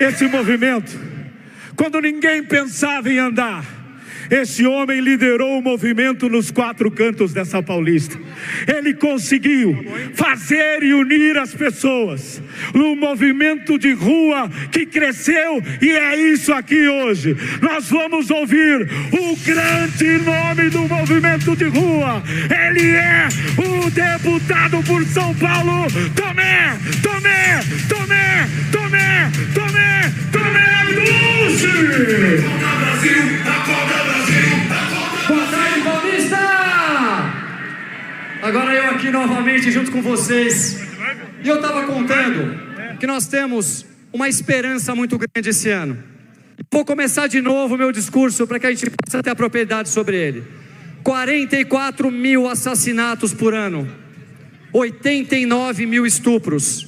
esse movimento, quando ninguém pensava em andar, esse homem liderou o movimento nos 4 cantos dessa Paulista. Ele conseguiu fazer e unir as pessoas num movimento de rua que cresceu, e é isso aqui hoje. Nós vamos ouvir o grande nome do movimento de rua. Ele é o deputado por São Paulo, Tomé Duce! Boa tarde, Paulista! Agora eu aqui novamente junto com vocês. E eu estava contando que nós temos uma esperança muito grande esse ano. Vou começar de novo o meu discurso para que a gente possa ter a propriedade sobre ele. 44 mil assassinatos por ano, 89 mil estupros,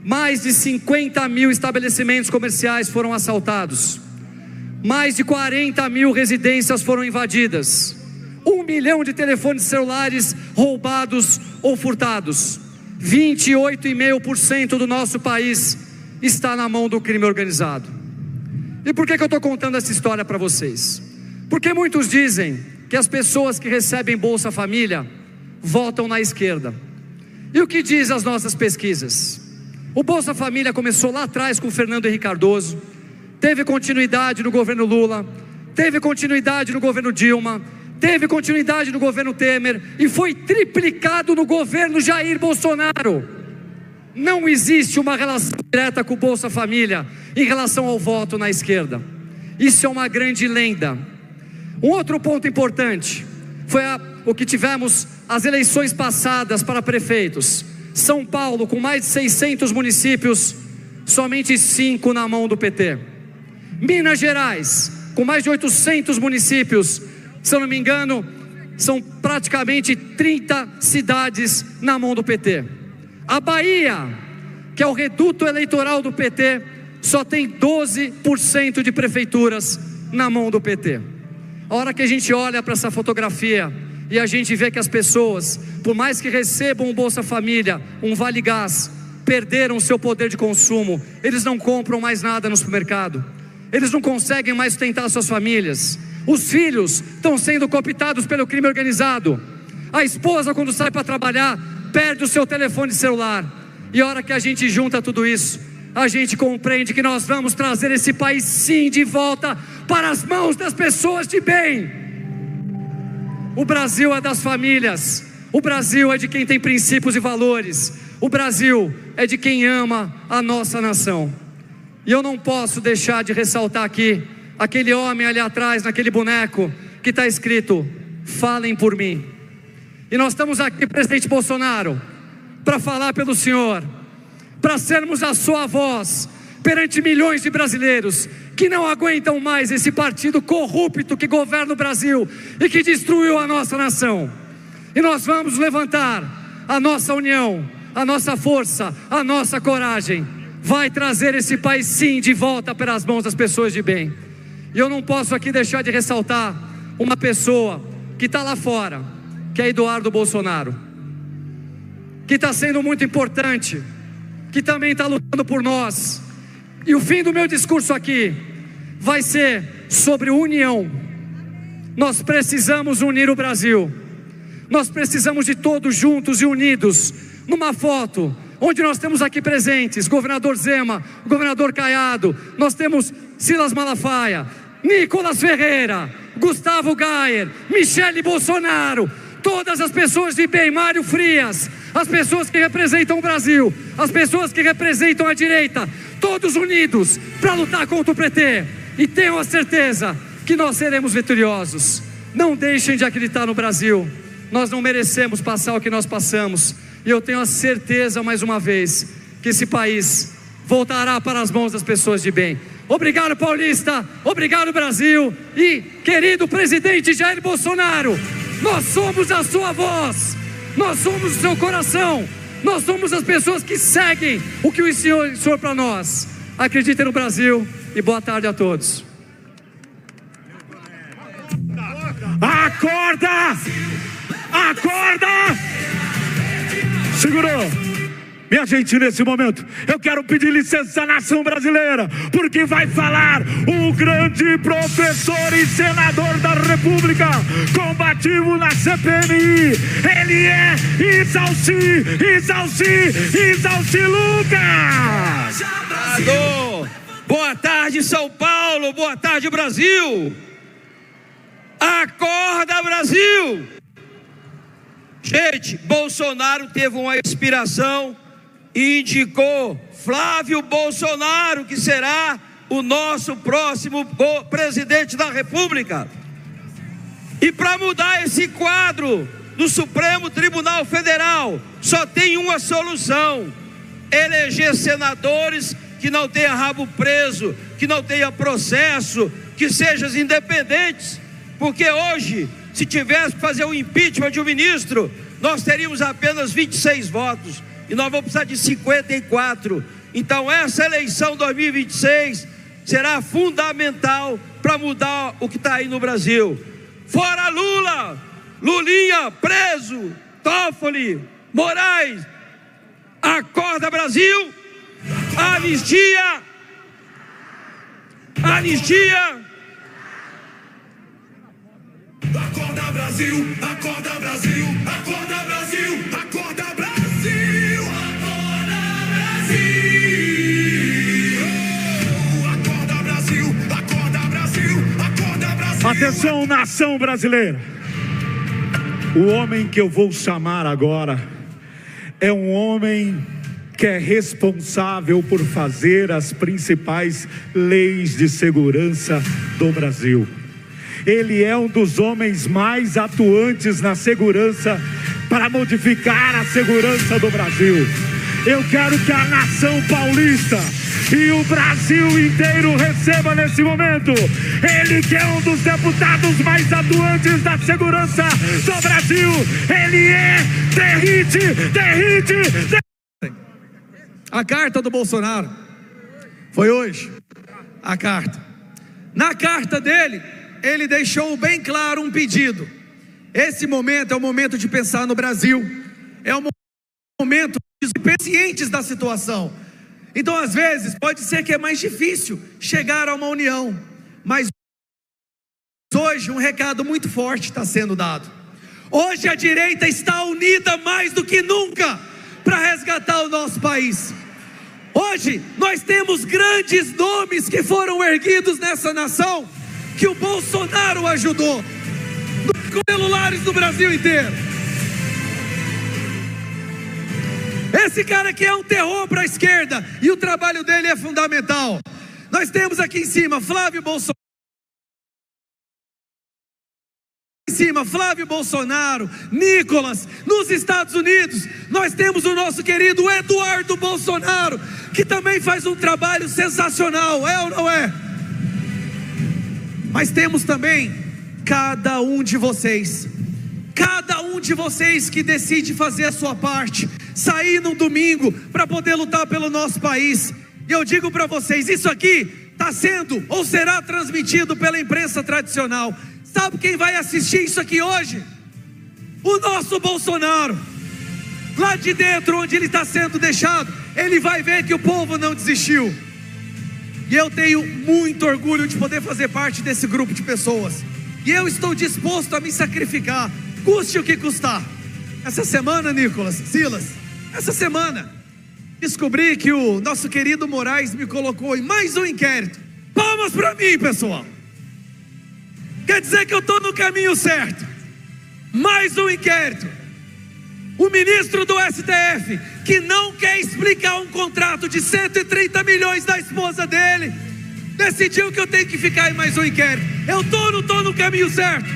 mais de 50 mil estabelecimentos comerciais foram assaltados, mais de 40 mil residências foram invadidas, 1 milhão de telefones celulares roubados ou furtados, 28,5% do nosso país está na mão do crime organizado. E por que eu estou contando essa história para vocês? Porque muitos dizem que as pessoas que recebem Bolsa Família votam na esquerda. E o que diz as nossas pesquisas? O Bolsa Família começou lá atrás com o Fernando Henrique Cardoso, teve continuidade no governo Lula, teve continuidade no governo Dilma, teve continuidade no governo Temer e foi triplicado no governo Jair Bolsonaro. Não existe uma relação direta com o Bolsa Família em relação ao voto na esquerda. Isso é uma grande lenda. Um outro ponto importante foi o que tivemos as eleições passadas para prefeitos. São Paulo, com mais de 600 municípios, somente 5 na mão do PT. Minas Gerais, com mais de 800 municípios, se eu não me engano, são praticamente 30 cidades na mão do PT. A Bahia, que é o reduto eleitoral do PT, só tem 12% de prefeituras na mão do PT. A hora que a gente olha para essa fotografia e a gente vê que as pessoas, por mais que recebam um Bolsa Família, um Vale Gás, perderam o seu poder de consumo, eles não compram mais nada no supermercado, eles não conseguem mais sustentar suas famílias, os filhos estão sendo cooptados pelo crime organizado, a esposa, quando sai para trabalhar, perde o seu telefone celular. E a hora que a gente junta tudo isso, a gente compreende que nós vamos trazer esse país sim de volta para as mãos das pessoas de bem. O Brasil é das famílias, o Brasil é de quem tem princípios e valores, o Brasil é de quem ama a nossa nação. E eu não posso deixar de ressaltar aqui aquele homem ali atrás, naquele boneco que está escrito: falem por mim. E nós estamos aqui, presidente Bolsonaro, para falar pelo senhor, para sermos a sua voz perante milhões de brasileiros que não aguentam mais esse partido corrupto que governa o Brasil e que destruiu a nossa nação. E nós vamos levantar a nossa união, a nossa força, a nossa coragem, vai trazer esse país sim de volta pelas mãos das pessoas de bem. E eu não posso aqui deixar de ressaltar uma pessoa que está lá fora, que é Eduardo Bolsonaro, que está sendo muito importante, que também está lutando por nós. E o fim do meu discurso aqui vai ser sobre união. Nós precisamos unir o Brasil, nós precisamos de todos juntos e unidos, numa foto, onde nós temos aqui presentes, governador Zema, governador Caiado, nós temos Silas Malafaia, Nicolas Ferreira, Gustavo Gayer, Michele Bolsonaro, todas as pessoas de bem, Mário Frias, as pessoas que representam o Brasil, as pessoas que representam a direita, todos unidos para lutar contra o PT. E tenham a certeza que nós seremos vitoriosos. Não deixem de acreditar no Brasil. Nós não merecemos passar o que nós passamos. E eu tenho a certeza, mais uma vez, que esse país voltará para as mãos das pessoas de bem. Obrigado, Paulista. Obrigado, Brasil. E, querido presidente Jair Bolsonaro, nós somos a sua voz, nós somos o seu coração, nós somos as pessoas que seguem o que o Senhor para nós. Acreditem no Brasil e boa tarde a todos. Acorda! Acorda! Segurou! Minha gente, nesse momento, eu quero pedir licença à nação brasileira, porque vai falar o grande professor e senador da República, combativo na CPMI. Ele é Isalci Lucas. Boa tarde, São Paulo. Boa tarde, Brasil. Acorda, Brasil. Gente, Bolsonaro teve uma inspiração e indicou Flávio Bolsonaro, que será o nosso próximo presidente da República. E para mudar esse quadro do Supremo Tribunal Federal, só tem uma solução: eleger senadores que não tenha rabo preso, que não tenha processo, que sejam independentes. Porque hoje, se tivesse que fazer o impeachment de um ministro, nós teríamos apenas 26 votos. E nós vamos precisar de 54. Então essa eleição 2026 será fundamental para mudar o que está aí no Brasil. Fora Lula, Lulinha preso, Toffoli, Moraes. Acorda, Brasil. Anistia. Anistia. Acorda, Brasil. Acorda, Brasil. Acorda, Brasil. Acorda, Brasil. Atenção, nação brasileira. O homem que eu vou chamar agora é um homem que é responsável por fazer as principais leis de segurança do Brasil. Ele é um dos homens mais atuantes na segurança para modificar a segurança do Brasil. Eu quero que a nação paulista e o Brasil inteiro receba nesse momento ele, que é um dos deputados mais atuantes da segurança do Brasil. Ele é derrite. A carta do Bolsonaro foi hoje. A carta. Na carta dele, ele deixou bem claro um pedido. Esse momento é o momento de pensar no Brasil. É o momento de ser cientes da situação. Então, às vezes, pode ser que é mais difícil chegar a uma união, mas hoje um recado muito forte está sendo dado. Hoje a direita está unida mais do que nunca para resgatar o nosso país. Hoje nós temos grandes nomes que foram erguidos nessa nação, que o Bolsonaro ajudou, com celulares do Brasil inteiro. Esse cara aqui é um terror para a esquerda, e o trabalho dele é fundamental. Nós temos aqui em cima Flávio Bolsonaro, Nicolas. Nos Estados Unidos nós temos o nosso querido Eduardo Bolsonaro, que também faz um trabalho sensacional, é ou não é? Mas temos também cada um de vocês que decide fazer a sua parte, sair num domingo para poder lutar pelo nosso país. E eu digo para vocês, isso aqui está sendo ou será transmitido pela imprensa tradicional. Sabe quem vai assistir isso aqui hoje? O nosso Bolsonaro. Lá de dentro, onde ele está sendo deixado, ele vai ver que o povo não desistiu. E eu tenho muito orgulho de poder fazer parte desse grupo de pessoas. E eu estou disposto a me sacrificar, custe o que custar. Essa semana, Nicolas, Silas, essa semana, descobri que o nosso querido Moraes me colocou em mais um inquérito. Palmas para mim, pessoal. Quer dizer que eu estou no caminho certo. Mais um inquérito. O ministro do STF, que não quer explicar um contrato de 130 milhões da esposa dele, decidiu que eu tenho que ficar em mais um inquérito. Eu não estou no caminho certo.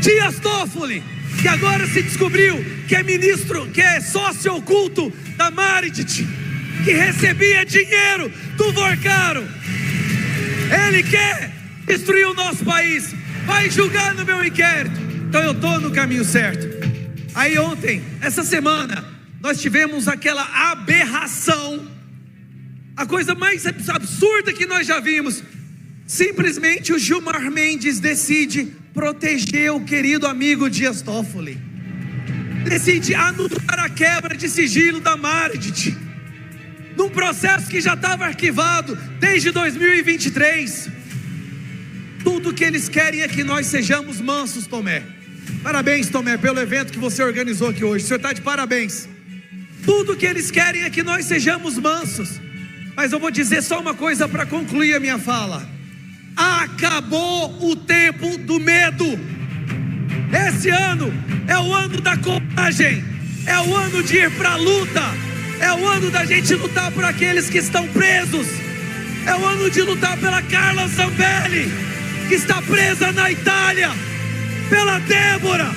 Dias Toffoli, que agora se descobriu que é ministro, que é sócio oculto da Maritit, que recebia dinheiro do Vorcaro. Ele quer destruir o nosso país, vai julgar no meu inquérito. Então eu estou no caminho certo. Aí ontem, essa semana, nós tivemos aquela aberração, a coisa mais absurda que nós já vimos. Simplesmente o Gilmar Mendes decide proteger o querido amigo Dias Toffoli. decide anular a quebra de sigilo da Margit, num processo que já estava arquivado desde 2023. Tudo que eles querem é que nós sejamos mansos, Tomé. Parabéns, Tomé, pelo evento que você organizou aqui hoje. O senhor está de parabéns. Tudo que eles querem é que nós sejamos mansos. Mas eu vou dizer só uma coisa para concluir a minha fala: acabou o tempo do medo. Esse ano é o ano da coragem, é o ano de ir para a luta, é o ano da gente lutar por aqueles que estão presos, é o ano de lutar pela Carla Zambelli, que está presa na Itália, pela Débora,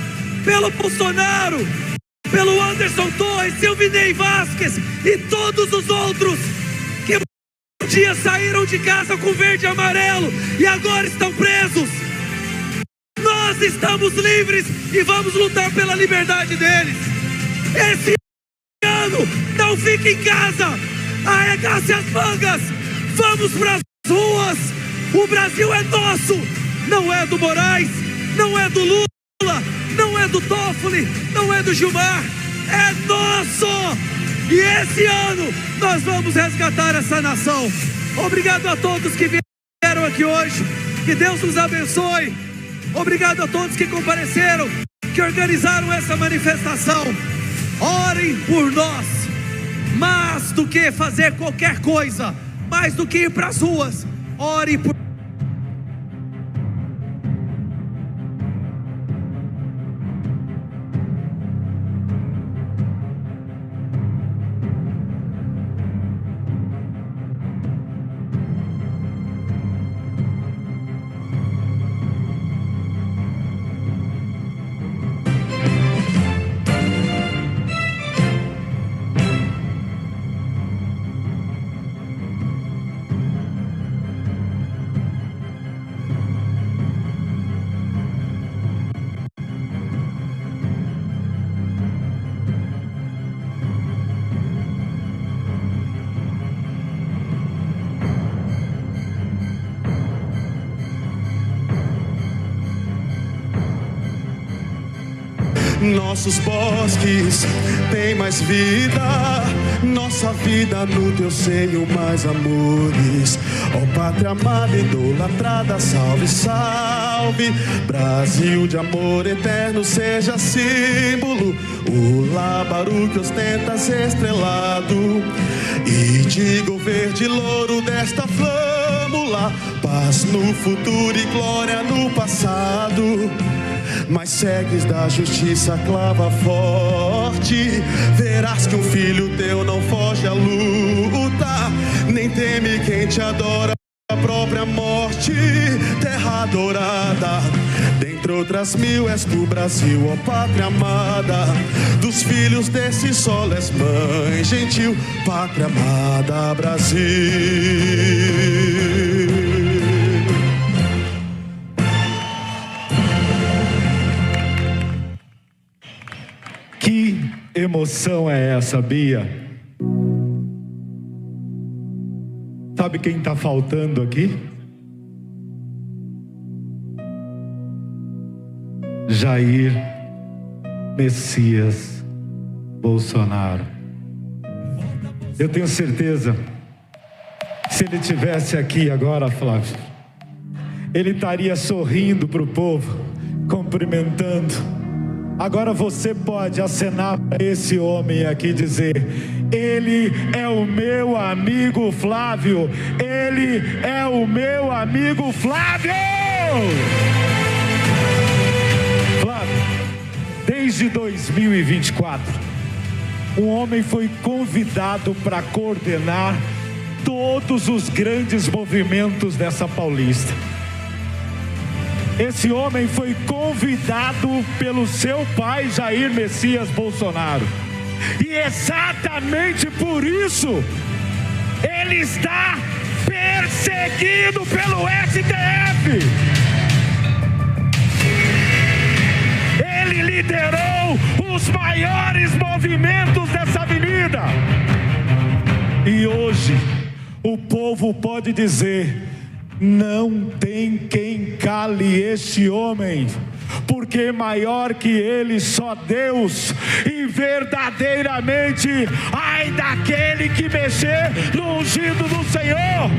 pelo Bolsonaro, pelo Anderson Torres, Silvinei Vasquez e todos os outros que um dia saíram de casa com verde e amarelo e agora estão presos. Nós estamos livres e vamos lutar pela liberdade deles. Esse ano, não fique em casa, arregace as mangas, vamos para as ruas. O Brasil é nosso, não é do Moraes, não é do Lula, não é do Toffoli, não é do Gilmar, é nosso. E esse ano nós vamos resgatar essa nação. Obrigado a todos que vieram aqui hoje, que Deus nos abençoe. Obrigado a todos que compareceram, que organizaram essa manifestação. Orem por nós, mais do que fazer qualquer coisa, mais do que ir para as ruas, orem por Nossos bosques têm mais vida, nossa vida no teu seio mais amores. Ó pátria amada, idolatrada, salve, salve. Brasil de amor eterno seja símbolo, o lábaro que ostentas estrelado. E diga o verde louro desta flâmula, paz no futuro e glória no passado. Mas segues da justiça clava forte, verás que um filho teu não foge à luta, nem teme quem te adora a própria morte. Terra adorada, dentre outras mil és tu, Brasil, ó pátria amada. Dos filhos desse solo és mãe gentil, pátria amada, Brasil. Que emoção é essa, Bia? Sabe quem está faltando aqui? Jair Messias Bolsonaro. Eu tenho certeza, se ele estivesse aqui agora, Flávio, ele estaria sorrindo para o povo, cumprimentando. Agora você pode acenar para esse homem aqui e dizer: ele é o meu amigo Flávio, ele é o meu amigo Flávio. Flávio, desde 2024, um homem foi convidado para coordenar todos os grandes movimentos dessa Paulista. Esse homem foi convidado pelo seu pai, Jair Messias Bolsonaro. E exatamente por isso, ele está perseguido pelo STF. Ele liderou os maiores movimentos dessa avenida. E hoje, o povo pode dizer: não tem quem cale este homem. porque maior que Ele só Deus, e verdadeiramente, ai daquele que mexer no ungido do Senhor.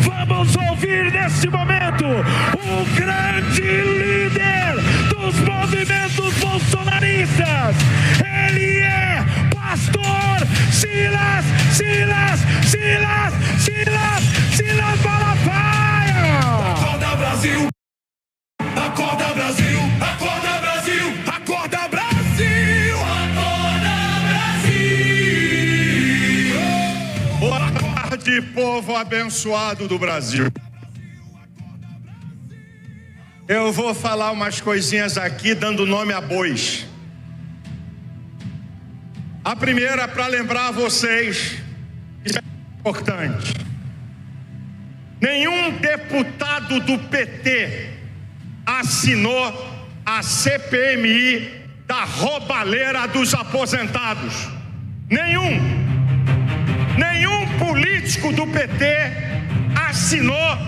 Vamos ouvir nesse momento o grande líder dos movimentos bolsonaristas. Ele é pastor Silas Malafaia. Acorda Brasil, acorda Brasil, acorda Brasil, acorda Brasil, acorda Brasil. Boa tarde, povo abençoado do Brasil. Eu vou falar umas coisinhas aqui dando nome a bois. A primeira, para lembrar a vocês, isso é importante: nenhum deputado do PT assinou a CPMI da roubalheira dos aposentados. Nenhum político do PT assinou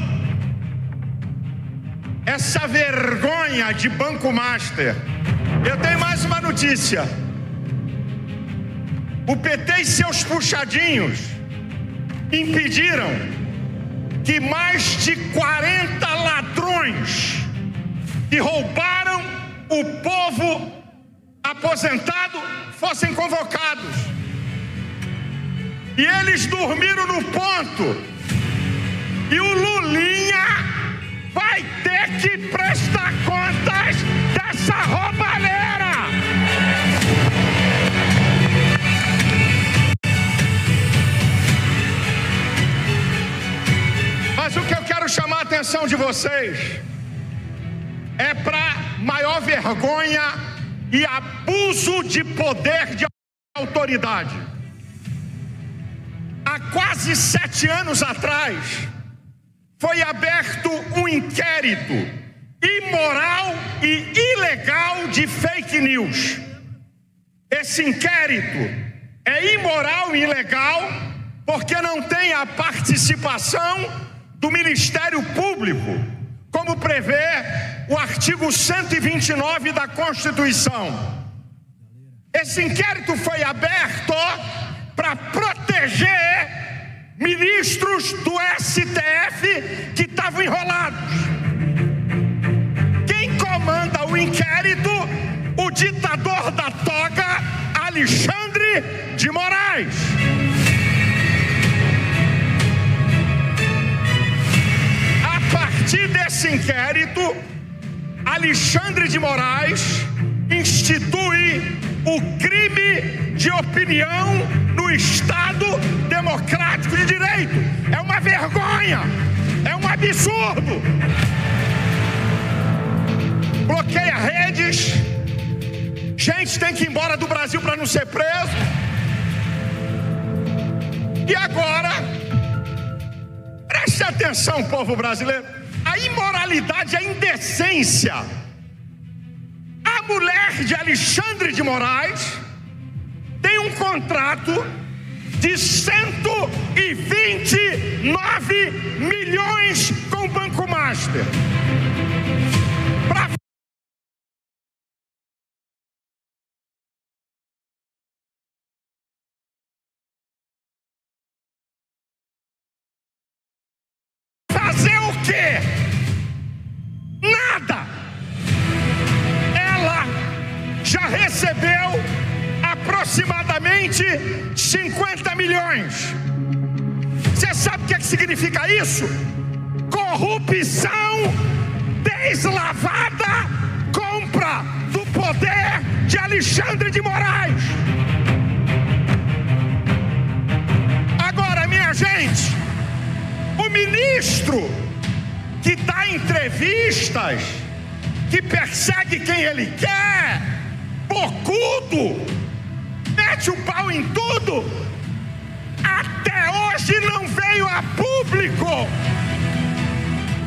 essa vergonha de Banco Master. Eu tenho mais uma notícia: o PT e seus puxadinhos impediram que mais de 40 ladrões que roubaram o povo aposentado fossem convocados. E eles dormiram no ponto. E o Lulinha vai ter que prestar contas dessa roubalheira. Mas o que eu quero chamar a atenção de vocês é para maior vergonha e abuso de poder de autoridade. Há quase 7 anos atrás, foi aberto um inquérito imoral e ilegal de fake news. Esse inquérito é imoral e ilegal porque não tem a participação do Ministério Público, como prevê o artigo 129 da Constituição. Esse inquérito foi aberto para proteger ministros do STF que estavam enrolados. Quem comanda o inquérito? O ditador da toga, Alexandre de Moraes. A partir desse inquérito, Alexandre de Moraes institui o crime de opinião no Estado Democrático de Direito. É uma vergonha, é um absurdo. Bloqueia redes, gente tem que ir embora do Brasil para não ser preso. E agora, preste atenção, povo brasileiro, a imoralidade, a indecência. A mulher de Alexandre de Moraes tem um contrato de 129 milhões com o Banco Master para fazer o quê? Nada. Ela já recebeu aproximadamente 50 milhões. Você sabe o que significa isso? Corrupção deslavada, compra do poder de Alexandre de Moraes. Agora, minha gente, o ministro que dá entrevistas, que persegue quem ele quer, bocudo, mete o pau em tudo, até hoje não veio a público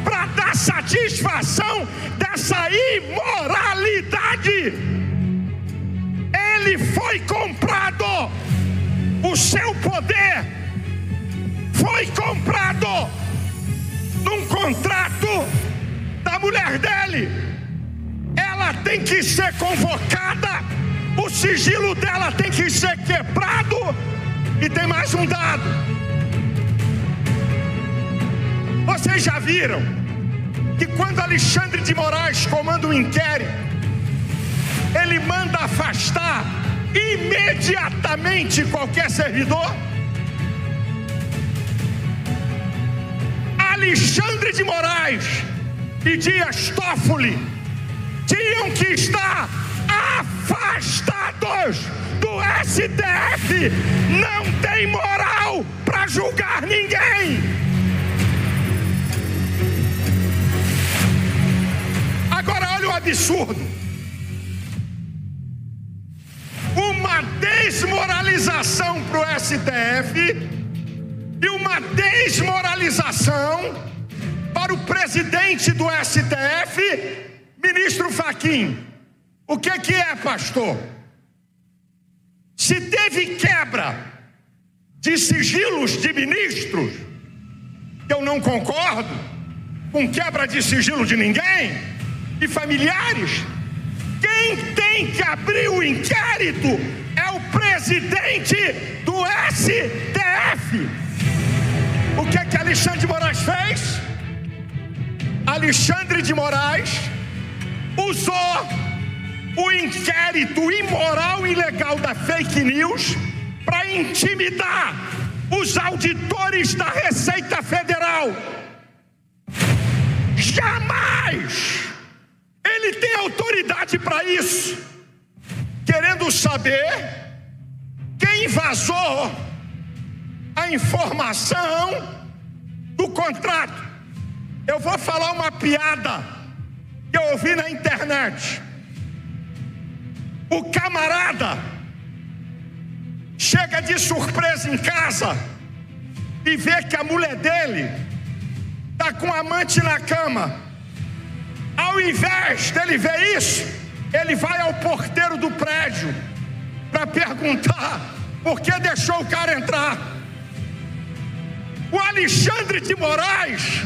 para dar satisfação dessa imoralidade. Ele foi comprado, o seu poder foi comprado num contrato da mulher dele. Ela ela tem que ser convocada, o sigilo dela tem que ser quebrado. E tem mais um dado: vocês já viram que quando Alexandre de Moraes comanda um inquérito, ele manda afastar imediatamente qualquer servidor? Alexandre de Moraes e Dias Toffoli tinham que estar afastados do STF. Não tem moral para julgar ninguém. Agora olha o absurdo: uma desmoralização para o STF e uma desmoralização para o presidente do STF, ministro Fachin. O que é, pastor? Se teve quebra de sigilos de ministros, eu não concordo com quebra de sigilo de ninguém, e familiares, quem tem que abrir o inquérito é o presidente do STF. O que Alexandre de Moraes fez? Alexandre de Moraes usou o inquérito imoral e ilegal da fake news para intimidar os auditores da Receita Federal. Jamais ele tem autoridade para isso, querendo saber quem vazou a informação do contrato. Eu vou falar uma piada que eu ouvi na internet. O camarada chega de surpresa em casa e vê que a mulher dele está com um amante na cama. Ao invés dele ver isso, ele vai ao porteiro do prédio para perguntar por que deixou o cara entrar. O Alexandre de Moraes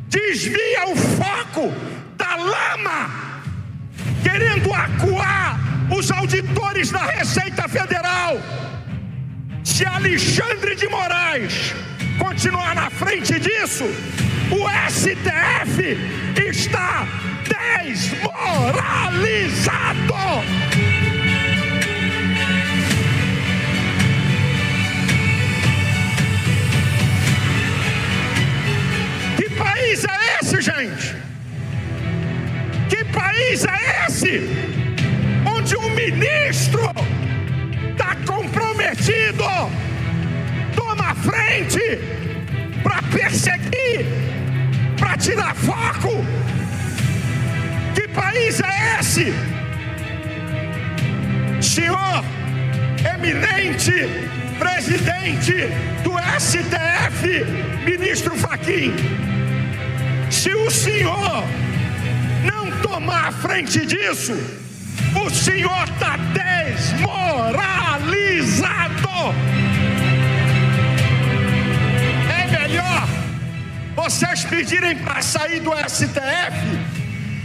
desvia o foco da lama, querendo acuar os auditores da Receita Federal. Se Alexandre de Moraes continuar na frente disso, o STF está desmoralizado. Que país é esse, gente? Que país é esse? Onde um ministro está comprometido, toma frente para perseguir, para tirar foco. Que país é esse? Senhor eminente presidente do STF, ministro Fachin, se o senhor não tomar a frente disso, o senhor está desmoralizado. É melhor vocês pedirem para sair do STF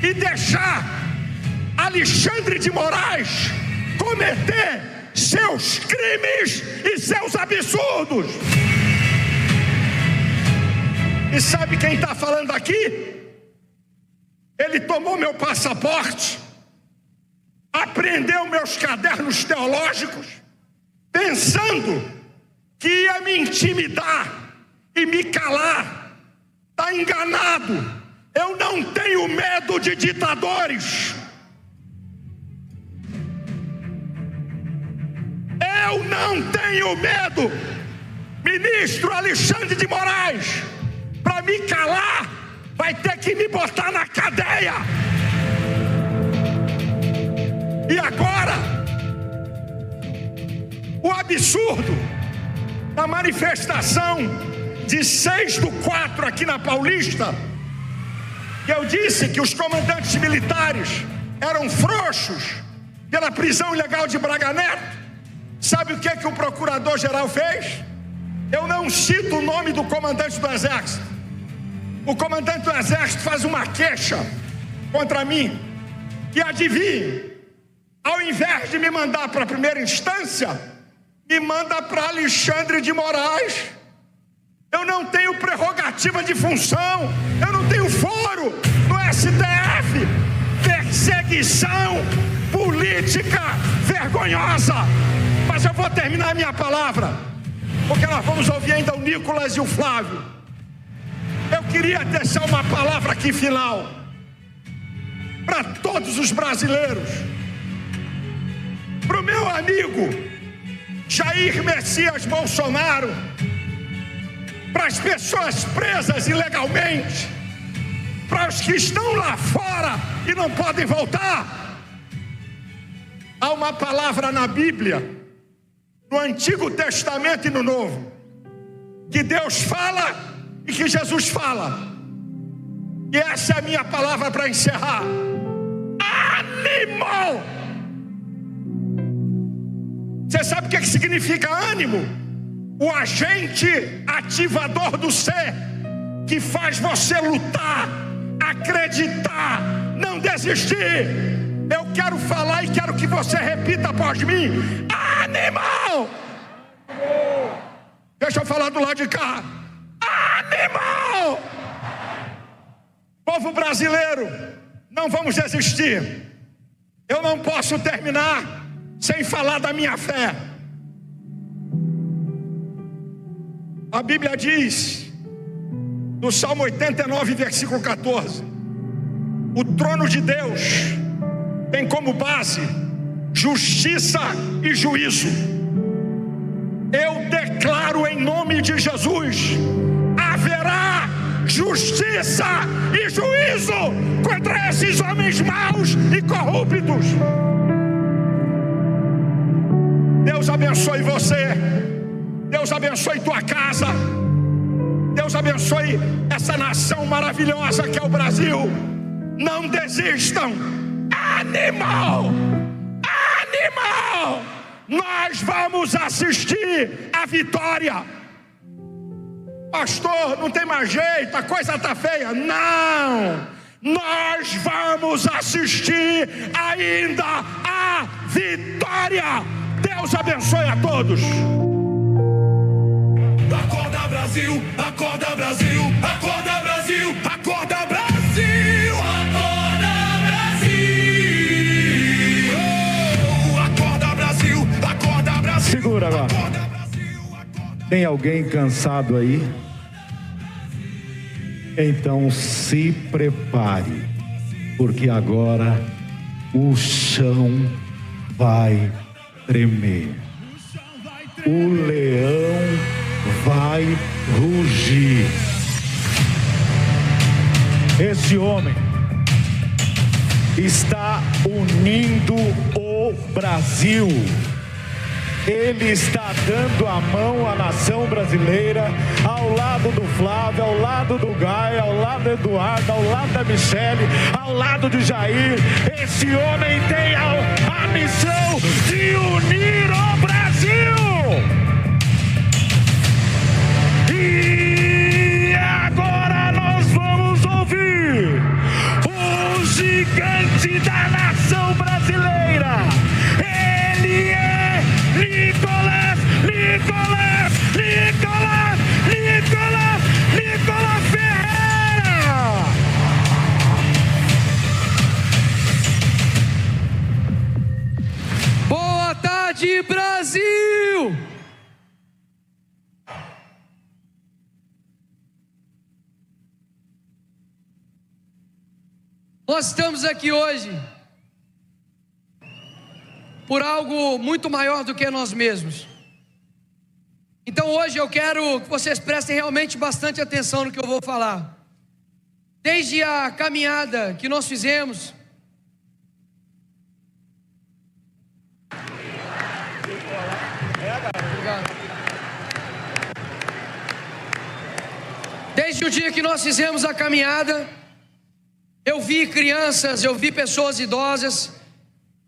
e deixar Alexandre de Moraes cometer seus crimes e seus absurdos. E sabe quem está falando aqui? Ele tomou meu passaporte, apreendeu meus cadernos teológicos, pensando que ia me intimidar e me calar. Está enganado. Eu não tenho medo de ditadores. Eu não tenho medo. Ministro Alexandre de Moraes, para me calar, vai ter que me botar na cadeia. E agora, o absurdo da manifestação de 6/4 aqui na Paulista, que eu disse que os comandantes militares eram frouxos pela prisão ilegal de Braga Neto. Sabe o que o procurador-geral fez? Eu não cito o nome do comandante do Exército. O comandante do Exército faz uma queixa contra mim. que, adivinhe, ao invés de me mandar para a primeira instância, me manda para Alexandre de Moraes. Eu não tenho prerrogativa de função, eu não tenho foro no STF. Perseguição política vergonhosa. Mas eu vou terminar a minha palavra, porque nós vamos ouvir ainda o Nicolas e o Flávio. Eu queria deixar uma palavra aqui final para todos os brasileiros, para o meu amigo Jair Messias Bolsonaro, para as pessoas presas ilegalmente, para os que estão lá fora e não podem voltar. Há uma palavra na Bíblia, no Antigo Testamento e no Novo, que Deus fala e que Jesus fala. E essa é a minha palavra para encerrar. Ânimo! Você sabe o que significa ânimo? O agente ativador do ser, que faz você lutar, acreditar, não desistir. Eu quero falar e quero que você repita após mim: animal! Deixa eu falar do lado de cá: animal! Povo brasileiro, não vamos desistir. Eu não posso terminar sem falar da minha fé. A Bíblia diz, no Salmo 89, versículo 14: o trono de Deus tem como base justiça e juízo. Eu declaro em nome de Jesus: haverá justiça e juízo contra esses homens maus e corruptos. Deus abençoe você, Deus abençoe tua casa, Deus abençoe essa nação maravilhosa que é o Brasil. Não desistam. Animal! Animal! Nós vamos assistir a vitória. Pastor, não tem mais jeito, a coisa está feia. Não! Nós vamos assistir ainda a vitória. Deus abençoe a todos. Acorda Brasil, acorda Brasil, acorda Brasil, acorda Brasil, acorda Brasil, oh, acorda Brasil, acorda Brasil. Segura agora. Acorda Brasil, acorda... Tem alguém cansado aí? Então se prepare, porque agora o chão vai tremer. O leão vai rugir. Esse homem está unindo o Brasil. Ele está dando a mão à nação brasileira, ao lado do Flávio, ao lado do Gaia, ao lado do Eduardo, ao lado da Michele, ao lado de Jair. Esse homem tem a missão de unir o Brasil. E agora nós vamos ouvir o gigante da nação brasileira. Ele é Nicolas Ferreira. Boa tarde, Brasil! Nós estamos aqui hoje por algo muito maior do que nós mesmos. Então hoje eu quero que vocês prestem realmente bastante atenção no que eu vou falar. Desde a caminhada que nós fizemos, desde o dia que nós fizemos a caminhada, eu vi crianças, eu vi pessoas idosas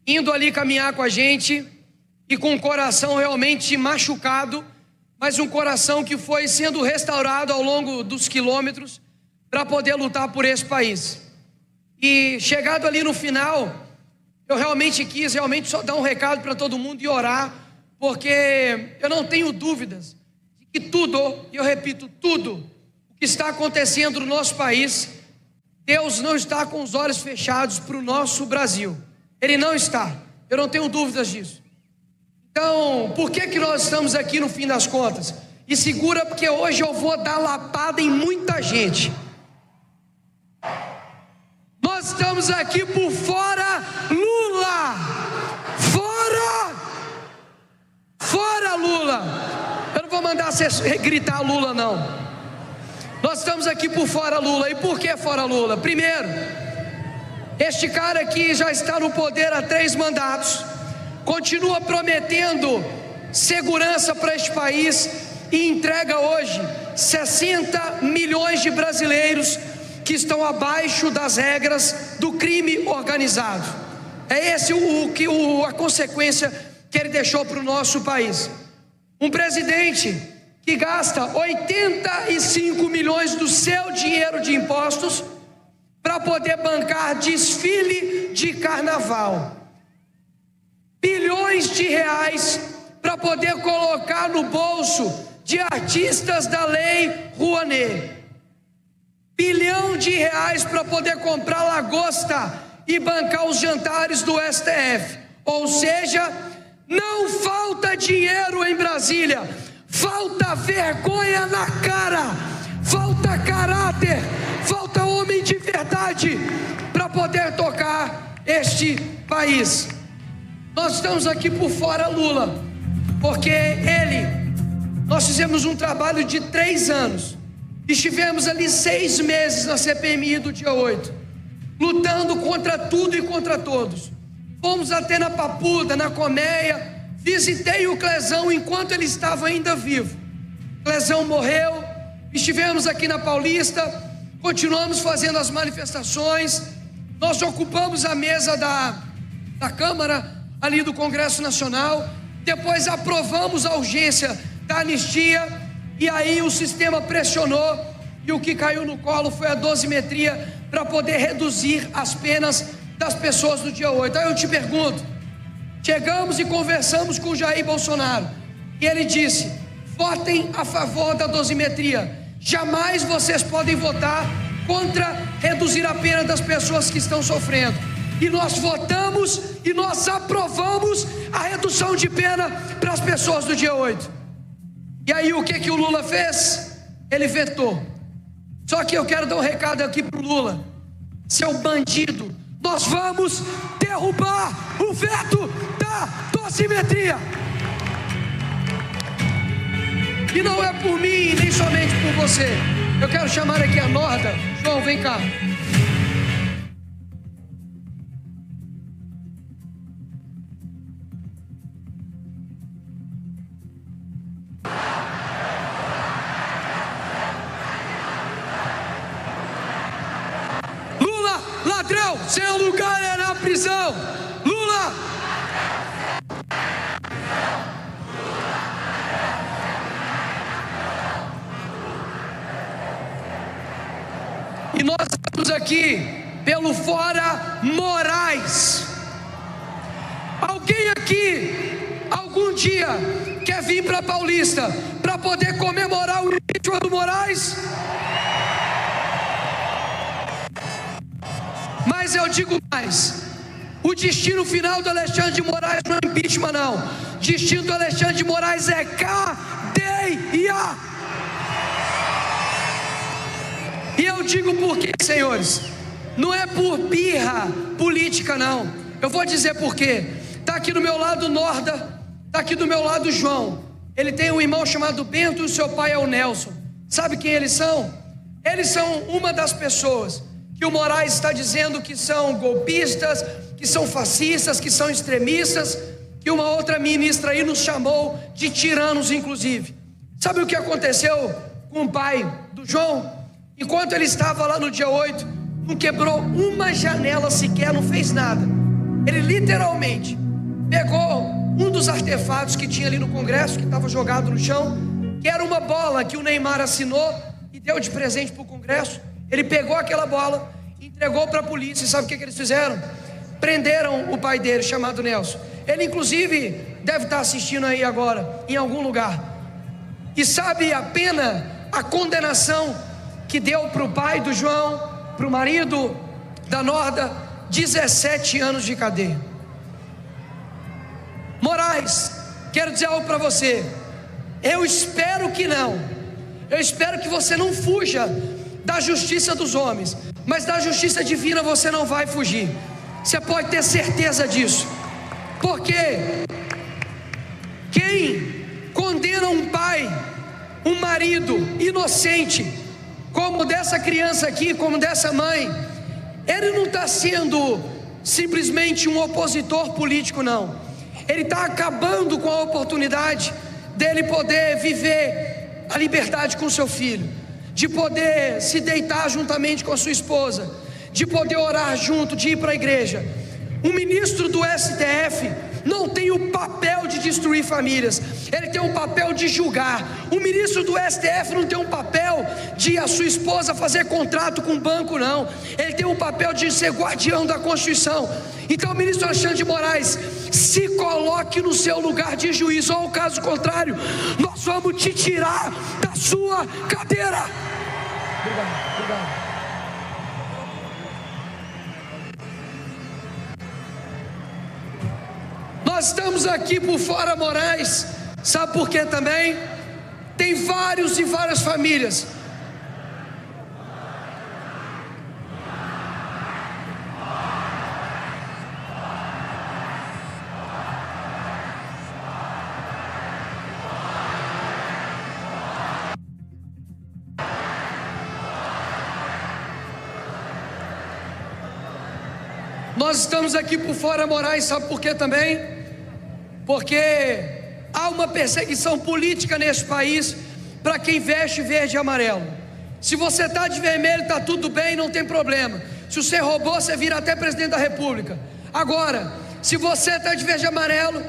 indo ali caminhar com a gente e com o coração realmente machucado, mas um coração que foi sendo restaurado ao longo dos quilômetros para poder lutar por esse país. E chegado ali no final, eu realmente quis só dar um recado para todo mundo e orar, porque eu não tenho dúvidas de que tudo, e eu repito, tudo o que está acontecendo no nosso país, Deus não está com os olhos fechados para o nosso Brasil. Ele não está, eu não tenho dúvidas disso. Então, por que nós estamos aqui no fim das contas? E segura, porque hoje eu vou dar lapada em muita gente. Nós estamos aqui por fora Lula. Fora Lula. Eu não vou mandar você gritar Lula, não. Nós estamos aqui por fora Lula. E por que fora Lula? Primeiro, este cara aqui já está no poder há 3 mandatos, continua prometendo segurança para este país e entrega hoje 60 milhões de brasileiros que estão abaixo das regras do crime organizado. É esse a consequência que ele deixou para o nosso país. Um presidente que gasta 85 milhões do seu dinheiro de impostos para poder bancar desfile de carnaval, bilhões de reais para poder colocar no bolso de artistas da Lei Rouanet, bilhão de reais para poder comprar lagosta e bancar os jantares do STF. Ou seja, não falta dinheiro em Brasília, falta vergonha na cara, falta caráter, falta homem de verdade para poder tocar este país. Nós estamos aqui por fora Lula, porque nós fizemos um trabalho de 3 anos, estivemos ali 6 meses na CPMI do dia 8, lutando contra tudo e contra todos. Fomos até na Papuda, na Colmeia, visitei o Clezão enquanto ele estava ainda vivo. Clezão morreu, estivemos aqui na Paulista, continuamos fazendo as manifestações, nós ocupamos a mesa da Câmara ali do Congresso Nacional, depois aprovamos a urgência da anistia, e aí o sistema pressionou, e o que caiu no colo foi a dosimetria para poder reduzir as penas das pessoas do dia 8. Aí eu te pergunto, chegamos e conversamos com o Jair Bolsonaro, e ele disse: votem a favor da dosimetria, jamais vocês podem votar contra reduzir a pena das pessoas que estão sofrendo. E nós votamos e nós aprovamos a redução de pena para as pessoas do dia 8. E aí o que o Lula fez? Ele vetou. Só que eu quero dar um recado aqui para o Lula: seu bandido, nós vamos derrubar o veto da dosimetria. E não é por mim, nem somente por você. Eu quero chamar aqui a Norda. João, vem cá. Lula, ladrão, seu lugar é na prisão. Lula. E nós estamos aqui pelo Fora Moraes. Alguém aqui, algum dia, quer vir para Paulista para poder comemorar o impeachment do Moraes? Mas eu digo mais: o destino final do Alexandre de Moraes não é impeachment, não. O destino do Alexandre de Moraes é cadeia. E eu digo por quê, senhores? Não é por birra política, não. Eu vou dizer por quê. Está aqui do meu lado Norda, está aqui do meu lado João. Ele tem um irmão chamado Bento e o seu pai é o Nelson. Sabe quem eles são? Eles são uma das pessoas que o Moraes está dizendo que são golpistas, que são fascistas, que são extremistas, que uma outra ministra aí nos chamou de tiranos, inclusive. Sabe o que aconteceu com o pai do João? Enquanto ele estava lá no dia 8, não quebrou uma janela sequer, não fez nada. Ele literalmente pegou um dos artefatos que tinha ali no Congresso, que estava jogado no chão, que era uma bola que o Neymar assinou e deu de presente para o Congresso. Ele pegou aquela bola, entregou para a polícia, e sabe o que eles fizeram? prenderam o pai dele, chamado Nelson. Ele inclusive deve estar assistindo aí agora, em algum lugar. E sabe a pena, a condenação que deu para o pai do João, para o marido da Norda? 17 anos de cadeia. Moraes, quero dizer algo para você. Eu espero que não. Eu espero que você não fuja da justiça dos homens, mas da justiça divina você não vai fugir. Você pode ter certeza disso. Porque quem condena um pai, um marido inocente, como dessa criança aqui, como dessa mãe, ele não está sendo simplesmente um opositor político, não. Ele está acabando com a oportunidade dele poder viver a liberdade com seu filho, de poder se deitar juntamente com a sua esposa, de poder orar junto, de ir para a igreja. Um ministro do STF não tem o papel de destruir famílias, ele tem um papel de julgar. O ministro do STF não tem um papel de a sua esposa fazer contrato com o banco, não. Ele tem um papel de ser guardião da Constituição. Então, ministro Alexandre de Moraes, se coloque no seu lugar de juiz, ou caso contrário, nós vamos te tirar da sua cadeira. Obrigado. Nós estamos aqui por fora, Moraes, sabe por quê também? Tem várias famílias. Nós estamos aqui por fora, Moraes, sabe por quê também? Porque há uma perseguição política nesse país para quem veste verde e amarelo. Se você está de vermelho, está tudo bem, não tem problema. Se você roubou, você vira até presidente da república. Agora, se você está de verde e amarelo,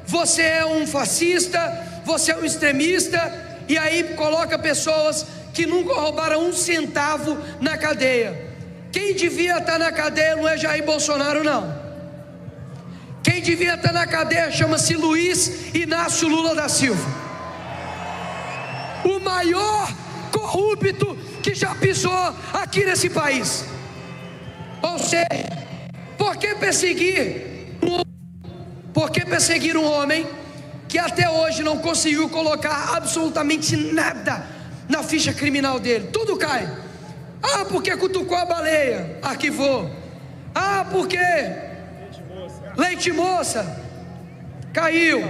você é um fascista, você é um extremista, e aí coloca pessoas que nunca roubaram um centavo na cadeia. Quem devia estar na cadeia não é Jair Bolsonaro, não. Quem devia estar na cadeia chama-se Luiz Inácio Lula da Silva, o maior corrupto que já pisou aqui nesse país. Ou seja, por que perseguir um homem que até hoje não conseguiu colocar absolutamente nada na ficha criminal dele? Tudo cai. Ah, porque cutucou a baleia, arquivou. Ah, porque leite moça, caiu.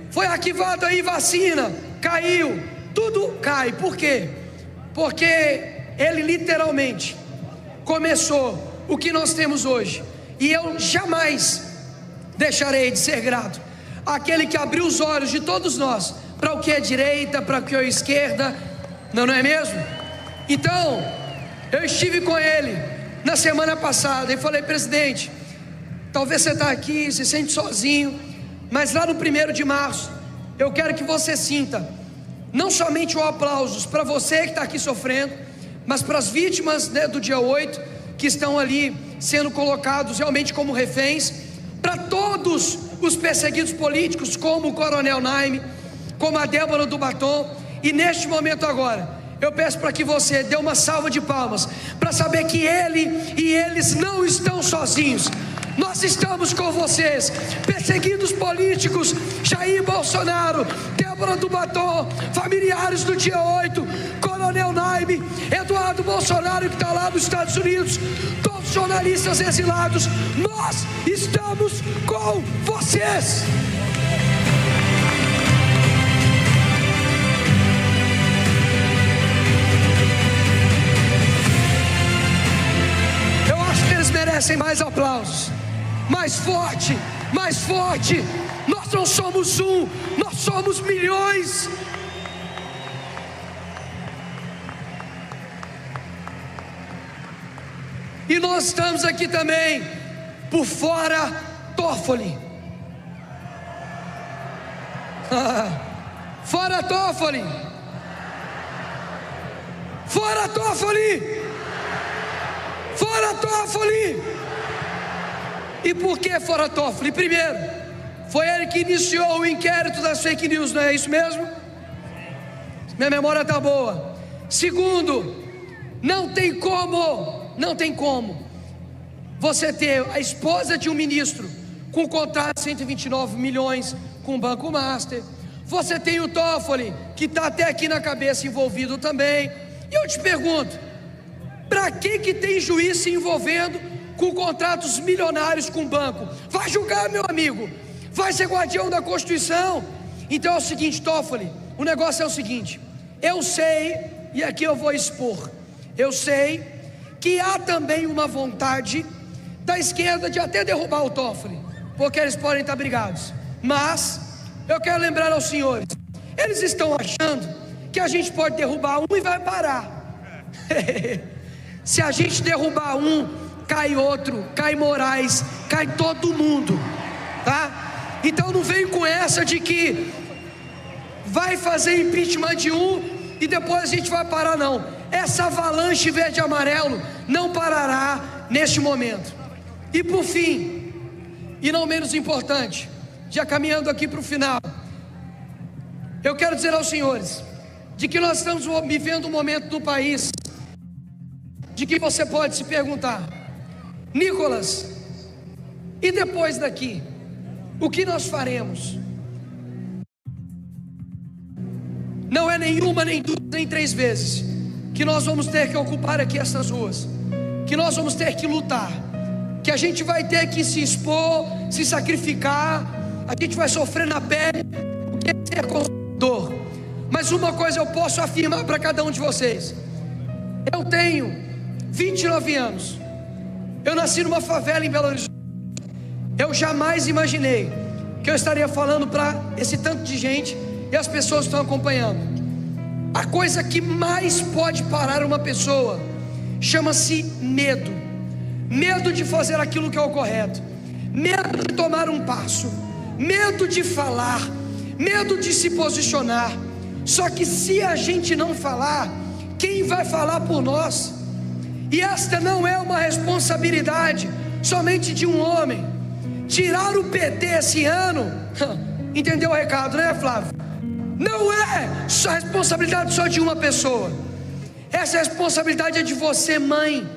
Foi arquivado aí vacina, caiu. Tudo cai. Por quê? Porque ele literalmente começou o que nós temos hoje. E eu jamais deixarei de ser grato àquele que abriu os olhos de todos nós para o que é direita, para o que é esquerda. Não é mesmo? Então, eu estive com ele na semana passada e falei: presidente, talvez você está aqui, se sente sozinho, mas lá no 1º de março, eu quero que você sinta, não somente o aplauso para você que está aqui sofrendo, mas para as vítimas, né, do dia 8, que estão ali sendo colocados realmente como reféns, para todos os perseguidos políticos, como o Coronel Naime, como a Débora do Batom. E neste momento agora, eu peço para que você dê uma salva de palmas, para saber que ele e eles não estão sozinhos. Nós estamos com vocês, perseguidos políticos, Jair Bolsonaro, Débora do Batom, familiares do dia 8, Coronel Naime, Eduardo Bolsonaro que está lá nos Estados Unidos, todos os jornalistas exilados. Nós estamos com vocês. Eu acho que eles merecem mais aplausos. Mais forte, mais forte. Nós não somos um, nós somos milhões. E nós estamos aqui também por fora Toffoli. Fora Toffoli. Fora Toffoli. Fora Toffoli. E por que fora Toffoli? Primeiro, foi ele que iniciou o inquérito das fake news, não é isso mesmo? Minha memória está boa. Segundo, não tem como você ter a esposa de um ministro com contrato de 129 milhões com o Banco Master. Você tem o Toffoli, que está até aqui na cabeça envolvido também. E eu te pergunto, para que tem juiz se envolvendo com contratos milionários com o banco? Vai julgar, meu amigo, vai ser guardião da Constituição. Então é o seguinte, Toffoli, o negócio é o seguinte: eu sei, e aqui eu vou expor, eu sei que há também uma vontade da esquerda de até derrubar o Toffoli, porque eles podem estar brigados. Mas eu quero lembrar aos senhores, eles estão achando que a gente pode derrubar um e vai parar. Se a gente derrubar um, cai outro, cai Moraes, cai todo mundo, tá? Então não vem com essa de que vai fazer impeachment de um e depois a gente vai parar, não. Essa avalanche verde e amarelo não parará neste momento. E por fim, e não menos importante, já caminhando aqui para o final, eu quero dizer aos senhores de que nós estamos vivendo um momento no país de que você pode se perguntar: Nicolas, e depois daqui, o que nós faremos? Não é nenhuma, nem duas, nem três vezes que nós vamos ter que ocupar aqui essas ruas, que nós vamos ter que lutar, que a gente vai ter que se expor, se sacrificar, a gente vai sofrer na pele, o que é ser conservador. Mas uma coisa eu posso afirmar para cada um de vocês: eu tenho 29 anos, eu nasci numa favela em Belo Horizonte. Eu jamais imaginei que eu estaria falando para esse tanto de gente, e as pessoas estão acompanhando. A coisa que mais pode parar uma pessoa chama-se medo. Medo de fazer aquilo que é o correto, medo de tomar um passo, medo de falar, medo de se posicionar. Só que se a gente não falar, quem vai falar por nós? E esta não é uma responsabilidade somente de um homem. Tirar o PT esse ano, entendeu o recado, né, Flávio? Não é só responsabilidade só de uma pessoa. Essa responsabilidade é de você, mãe,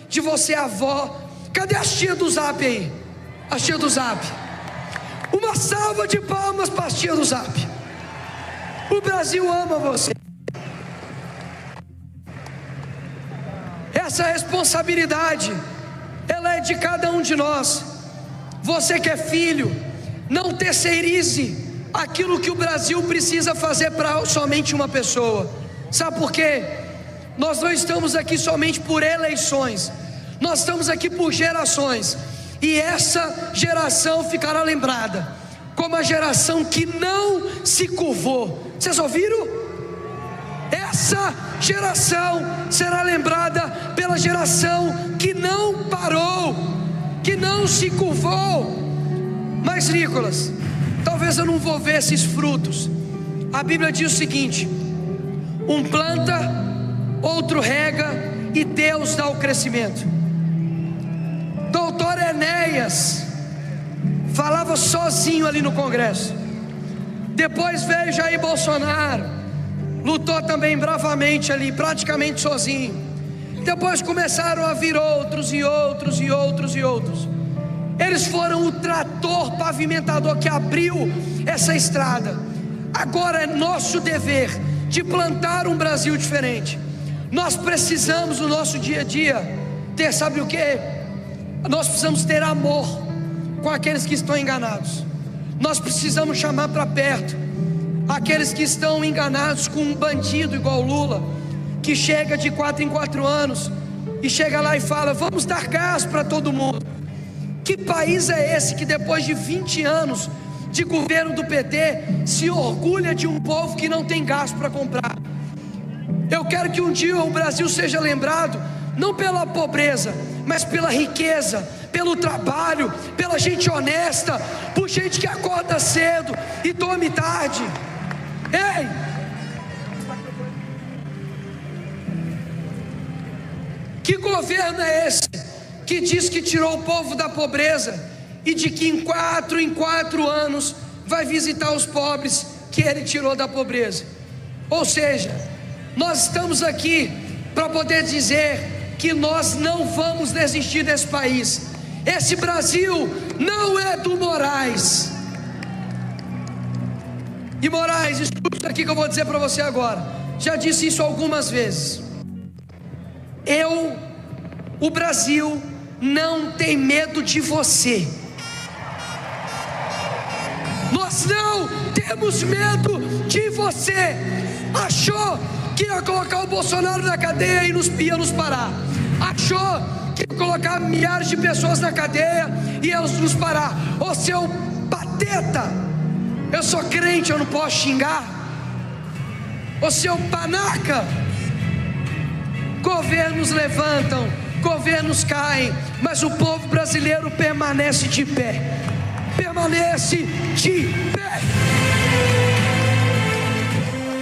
de você, avó. Cadê a tia do Zap aí? A tia do Zap. Uma salva de palmas para a tia do Zap. O Brasil ama você. Essa responsabilidade, ela é de cada um de nós. Você que é filho, não terceirize aquilo que o Brasil precisa fazer para somente uma pessoa. Sabe por quê? Nós não estamos aqui somente por eleições, nós estamos aqui por gerações. E essa geração ficará lembrada como a geração que não se curvou. Vocês ouviram? Essa geração será lembrada pela geração que não parou, que não se curvou. Mas Nicolas, talvez eu não vou ver esses frutos. A Bíblia diz o seguinte: um planta, outro rega e Deus dá o crescimento. Doutor Enéas falava sozinho ali no Congresso. Depois veio Jair Bolsonaro, lutou também bravamente ali, praticamente sozinho. Depois começaram a vir outros e outros e outros e outros. Eles foram o trator pavimentador que abriu essa estrada. Agora é nosso dever de plantar um Brasil diferente. Nós precisamos no nosso dia a dia ter, sabe o que? Nós precisamos ter amor com aqueles que estão enganados. Nós precisamos chamar para perto aqueles que estão enganados com um bandido igual Lula, que chega de 4 em 4 anos e chega lá e fala: vamos dar gás para todo mundo. Que país é esse que depois de 20 anos de governo do PT se orgulha de um povo que não tem gás para comprar? Eu quero que um dia o Brasil seja lembrado não pela pobreza, mas pela riqueza, pelo trabalho, pela gente honesta, por gente que acorda cedo e dorme tarde. Ei! Que governo é esse que diz que tirou o povo da pobreza e de que em 4 anos vai visitar os pobres que ele tirou da pobreza. Ou seja, nós estamos aqui para poder dizer que nós não vamos desistir desse país. Esse Brasil não é do Moraes. E Moraes, escuta isso aqui que eu vou dizer para você agora. Já disse isso algumas vezes. O Brasil não tem medo de você. Nós não temos medo de você. Achou que ia colocar o Bolsonaro na cadeia e ia nos parar. Achou que ia colocar milhares de pessoas na cadeia e ia nos parar. Ô seu pateta, eu sou crente, eu não posso xingar. Ô seu panaca, governos levantam, governos caem, mas o povo brasileiro permanece de pé. Permanece de pé.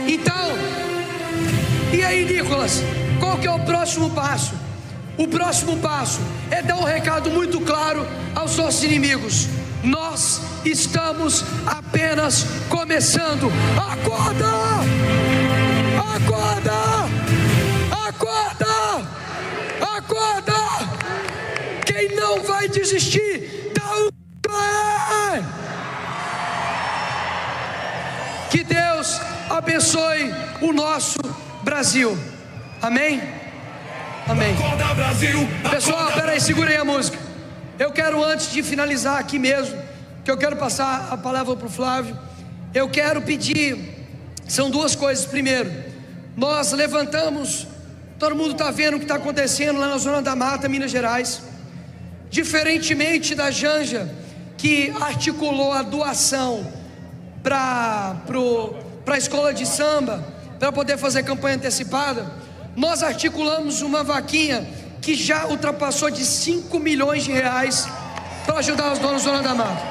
Então, e aí, Nicolas, qual que é o próximo passo? O próximo passo é dar um recado muito claro aos nossos inimigos: nós estamos apenas começando. Acorda! Acorda! Acorda! Acorda! Quem não vai desistir, dá um pé! Que Deus abençoe o nosso Brasil. Amém? Amém. Pessoal, peraí, segurem a música. Eu quero, antes de finalizar aqui mesmo, que eu quero passar a palavra para o Flávio, eu quero pedir, são duas coisas. Primeiro, nós levantamos, todo mundo está vendo o que está acontecendo lá na Zona da Mata, Minas Gerais. Diferentemente da Janja, que articulou a doação para a escola de samba, para poder fazer campanha antecipada, nós articulamos uma vaquinha que já ultrapassou de 5 milhões de reais para ajudar os donos da Zona da Mata.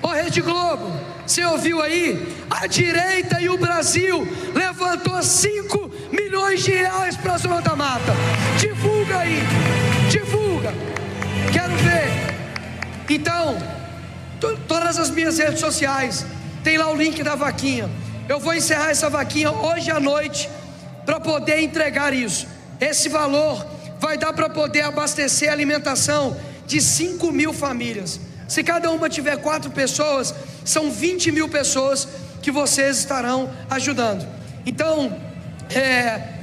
Ó Rede Globo, você ouviu aí? A direita e o Brasil levantou 5 milhões de reais para a Zona da Mata. Divulga aí, divulga. Quero ver. Então, todas as minhas redes sociais tem lá o link da vaquinha. Eu vou encerrar essa vaquinha hoje à noite para poder entregar isso. Esse valor vai dar para poder abastecer a alimentação de 5 mil famílias. Se cada uma tiver 4 pessoas, são 20 mil pessoas que vocês estarão ajudando. Então,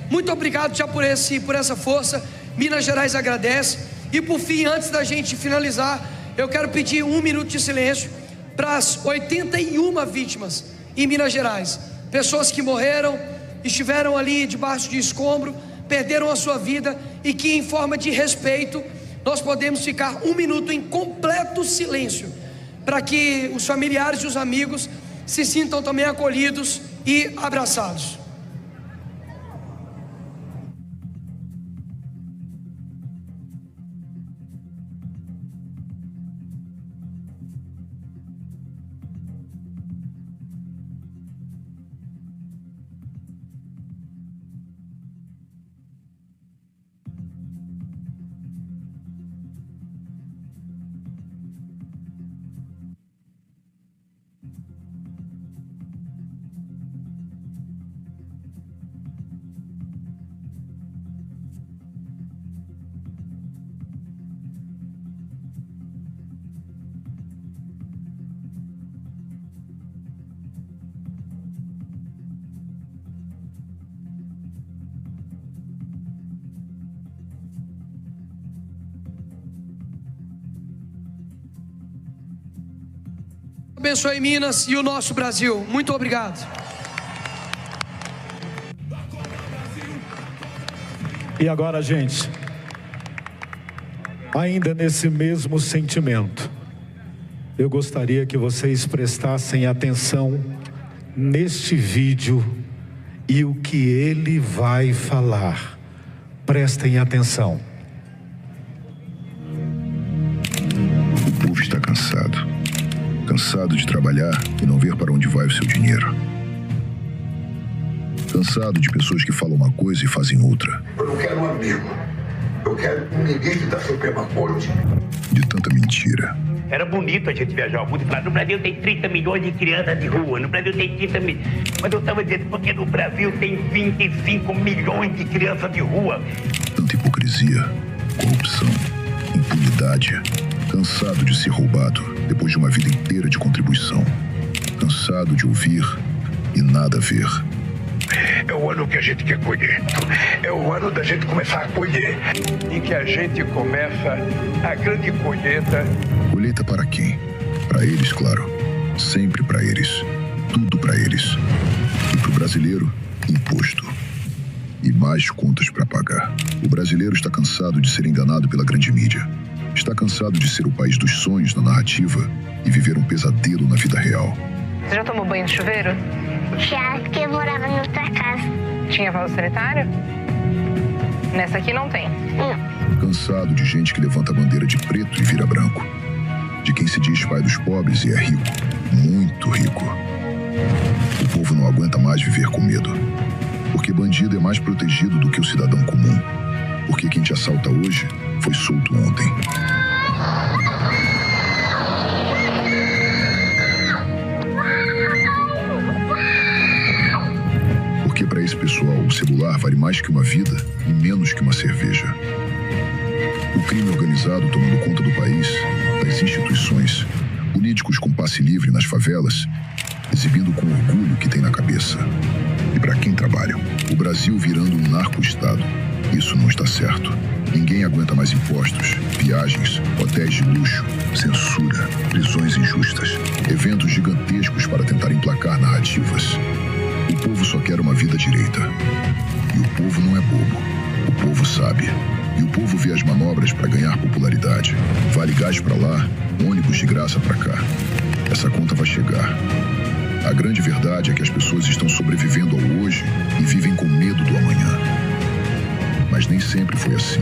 muito obrigado já por essa força. Minas Gerais agradece. E por fim, antes da gente finalizar, eu quero pedir 1 minuto de silêncio para as 81 vítimas em Minas Gerais. Pessoas que morreram, estiveram ali debaixo de escombro, perderam a sua vida, e que em forma de respeito nós podemos ficar 1 minuto em completo silêncio, para que os familiares e os amigos se sintam também acolhidos e abraçados. Abençoe Minas e o nosso Brasil. Muito obrigado. E agora, gente, ainda nesse mesmo sentimento, eu gostaria que vocês prestassem atenção neste vídeo e o que ele vai falar. Prestem atenção. O povo está cansado. Cansado de trabalhar e não ver para onde vai o seu dinheiro. Cansado de pessoas que falam uma coisa e fazem outra. Eu não quero um amigo. Eu quero um ministro da Suprema Corte. De tanta mentira. Era bonito a gente viajar ao mundo e falar, no Brasil tem 30 milhões de crianças de rua, no Brasil tem 30 milhões. Mas eu estava dizendo, porque no Brasil tem 25 milhões de crianças de rua. Tanta hipocrisia, corrupção, impunidade. Cansado de ser roubado depois de uma vida inteira de contribuição. Cansado de ouvir e nada ver. É o ano que a gente quer colher. É o ano da gente começar a colher. Em que a gente começa a grande colheita. Colheita para quem? Para eles, claro. Sempre para eles. Tudo para eles. E para o brasileiro, imposto. E mais contas para pagar. O brasileiro está cansado de ser enganado pela grande mídia. Está cansado de ser o país dos sonhos na narrativa e viver um pesadelo na vida real. Você já tomou banho de chuveiro? Já, porque eu morava na outra casa. Tinha vaso sanitário? Nessa aqui não tem. Não. Cansado de gente que levanta a bandeira de preto e vira branco. De quem se diz pai dos pobres e é rico. Muito rico. O povo não aguenta mais viver com medo. Porque bandido é mais protegido do que o cidadão comum. Porque quem te assalta hoje foi solto ontem. Porque para esse pessoal o celular vale mais que uma vida e menos que uma cerveja. O crime organizado tomando conta do país, das instituições, políticos com passe livre nas favelas, exibindo com orgulho o que tem na cabeça. E para quem trabalham, o Brasil virando um narco-estado. Isso não está certo. Ninguém aguenta mais impostos, viagens, hotéis de luxo, censura, prisões injustas, eventos gigantescos para tentar emplacar narrativas. O povo só quer uma vida direita. E o povo não é bobo. O povo sabe. E o povo vê as manobras para ganhar popularidade. Vale gás para lá, ônibus de graça para cá. Essa conta vai chegar. A grande verdade é que as pessoas estão sobrevivendo ao hoje e vivem com medo do amanhã. Mas nem sempre foi assim.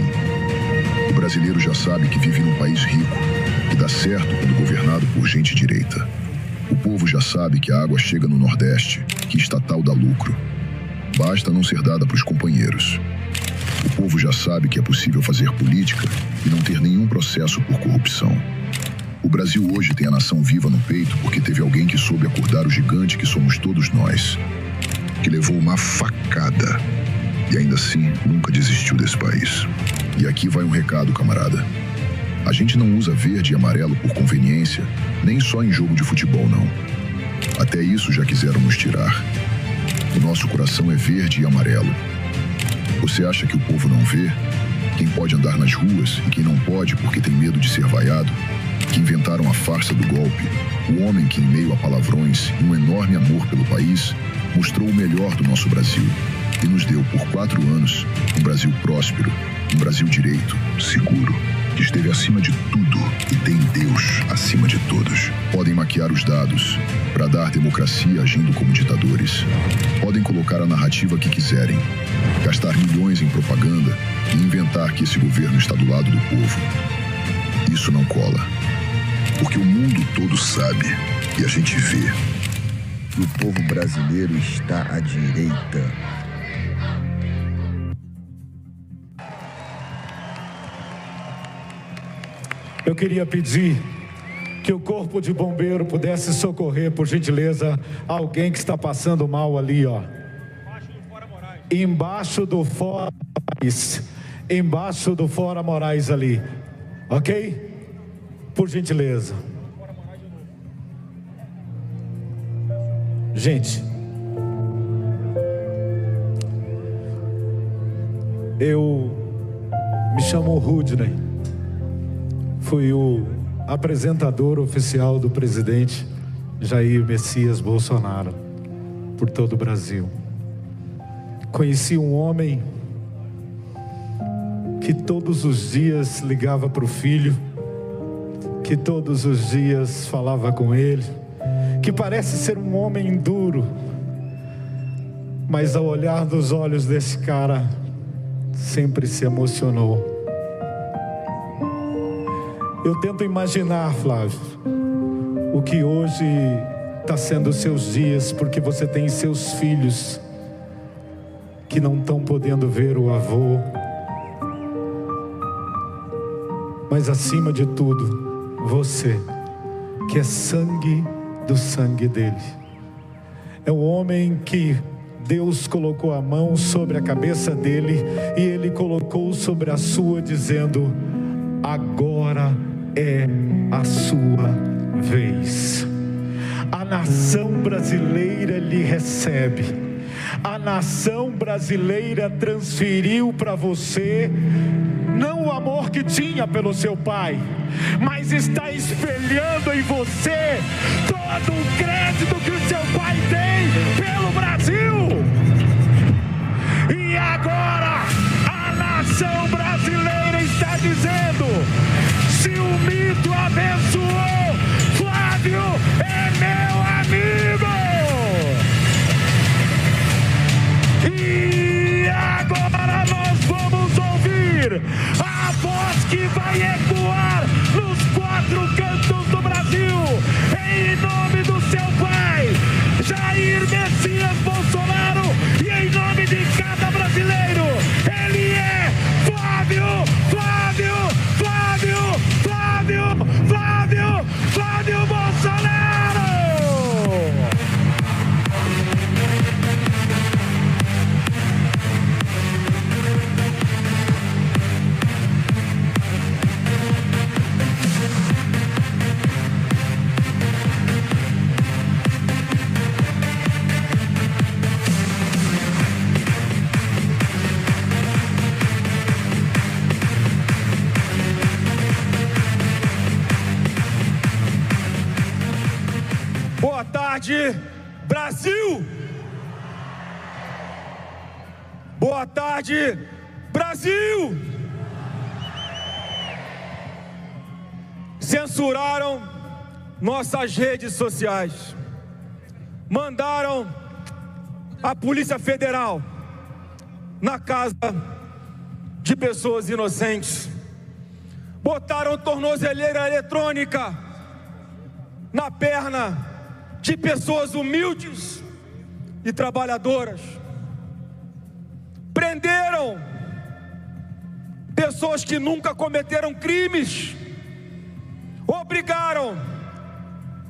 O brasileiro já sabe que vive num país rico, que dá certo quando governado por gente direita. O povo já sabe que a água chega no Nordeste, que estatal dá lucro. Basta não ser dada para os companheiros. O povo já sabe que é possível fazer política e não ter nenhum processo por corrupção. O Brasil hoje tem a nação viva no peito porque teve alguém que soube acordar o gigante que somos todos nós, que levou uma facada e ainda assim nunca desistiu desse país. E aqui vai um recado, camarada. A gente não usa verde e amarelo por conveniência, nem só em jogo de futebol, não. Até isso já quiseram nos tirar. O nosso coração é verde e amarelo. Você acha que o povo não vê? Quem pode andar nas ruas e quem não pode porque tem medo de ser vaiado? Que inventaram a farsa do golpe. O homem que, em meio a palavrões e um enorme amor pelo país, mostrou o melhor do nosso Brasil e nos deu por 4 anos um Brasil próspero, um Brasil direito, seguro, que esteve acima de tudo e tem Deus acima de todos. Podem maquiar os dados para dar democracia agindo como ditadores. Podem colocar a narrativa que quiserem, gastar milhões em propaganda e inventar que esse governo está do lado do povo. Isso não cola. Porque o mundo todo sabe e a gente vê. O povo brasileiro está à direita. Eu queria pedir que o corpo de bombeiro pudesse socorrer, por gentileza, alguém que está passando mal ali, ó. Embaixo do Fora Moraes. Embaixo do Fora Moraes ali. Ok? Por gentileza. Gente, eu me chamo Rudney. Fui o apresentador oficial do presidente Jair Messias Bolsonaro por todo o Brasil. Conheci um homem que todos os dias ligava para o filho, que todos os dias falava com ele, que parece ser um homem duro, mas ao olhar nos olhos desse cara, sempre se emocionou. Eu tento imaginar, Flávio, o que hoje está sendo os seus dias, porque você tem seus filhos que não estão podendo ver o avô, mas acima de tudo, você, que é sangue do sangue dele. É o homem que Deus colocou a mão sobre a cabeça dele e ele colocou sobre a sua, dizendo: agora é a sua vez. A nação brasileira lhe recebe. A nação brasileira transferiu para você não o amor que tinha pelo seu pai, mas está espelhando em você todo o crédito que o seu pai tem pelo Brasil. E agora a nação brasileira está dizendo: se o mito abençoou, Flávio é meu amigo. E agora nós vamos ouvir a voz que vai ecoar nos 4 cantos do Brasil, em nome do seu pai, Jair Messias Bolsonaro, e em nome de cada brasileiro. Ele é Flávio, Flávio, Flávio, Flávio, Flávio, Flávio Bolsonaro. Boa tarde, Brasil! Boa tarde, Brasil! Censuraram nossas redes sociais, mandaram a Polícia Federal na casa de pessoas inocentes, botaram tornozeleira eletrônica na perna de pessoas humildes e trabalhadoras, prenderam pessoas que nunca cometeram crimes, obrigaram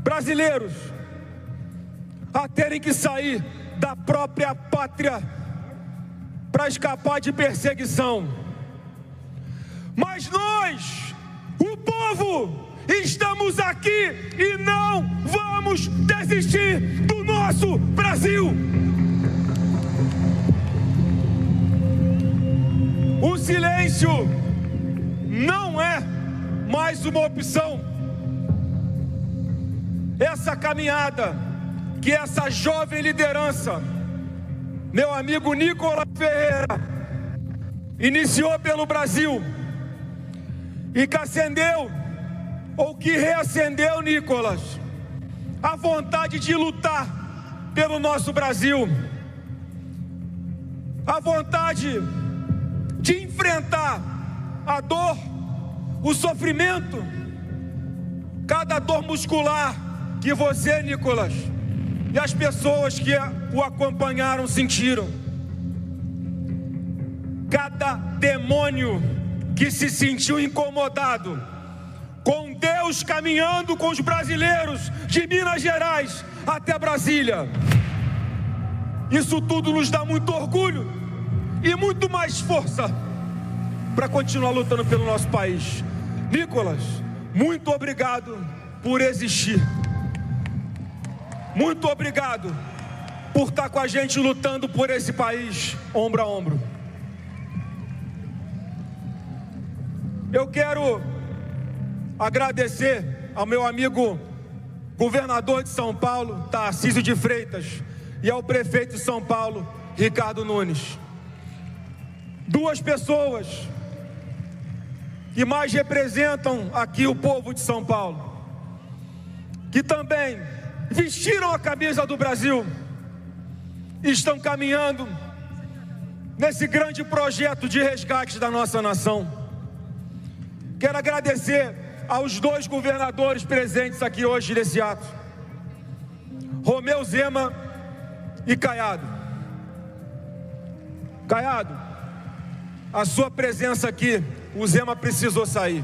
brasileiros a terem que sair da própria pátria para escapar de perseguição. Mas nós, o povo, estamos aqui e não vamos desistir do nosso Brasil. O silêncio não é mais uma opção. Essa caminhada que essa jovem liderança, meu amigo Nicolas Ferreira, iniciou pelo Brasil e que acendeu, ou que reacendeu, Nicolas, a vontade de lutar pelo nosso Brasil, a vontade de enfrentar a dor, o sofrimento, cada dor muscular que você, Nicolas, e as pessoas que o acompanharam sentiram, cada demônio que se sentiu incomodado com Deus caminhando com os brasileiros de Minas Gerais até Brasília. Isso tudo nos dá muito orgulho e muito mais força para continuar lutando pelo nosso país. Nicolas, muito obrigado por existir. Muito obrigado por estar com a gente lutando por esse país, ombro a ombro. Eu quero agradecer ao meu amigo governador de São Paulo, Tarcísio de Freitas, e ao prefeito de São Paulo, Ricardo Nunes. Duas pessoas que mais representam aqui o povo de São Paulo, que também vestiram a camisa do Brasil e estão caminhando nesse grande projeto de resgate da nossa nação. Quero agradecer aos 2 governadores presentes aqui hoje nesse ato, Romeu Zema e Caiado. Caiado, a sua presença aqui, o Zema precisou sair.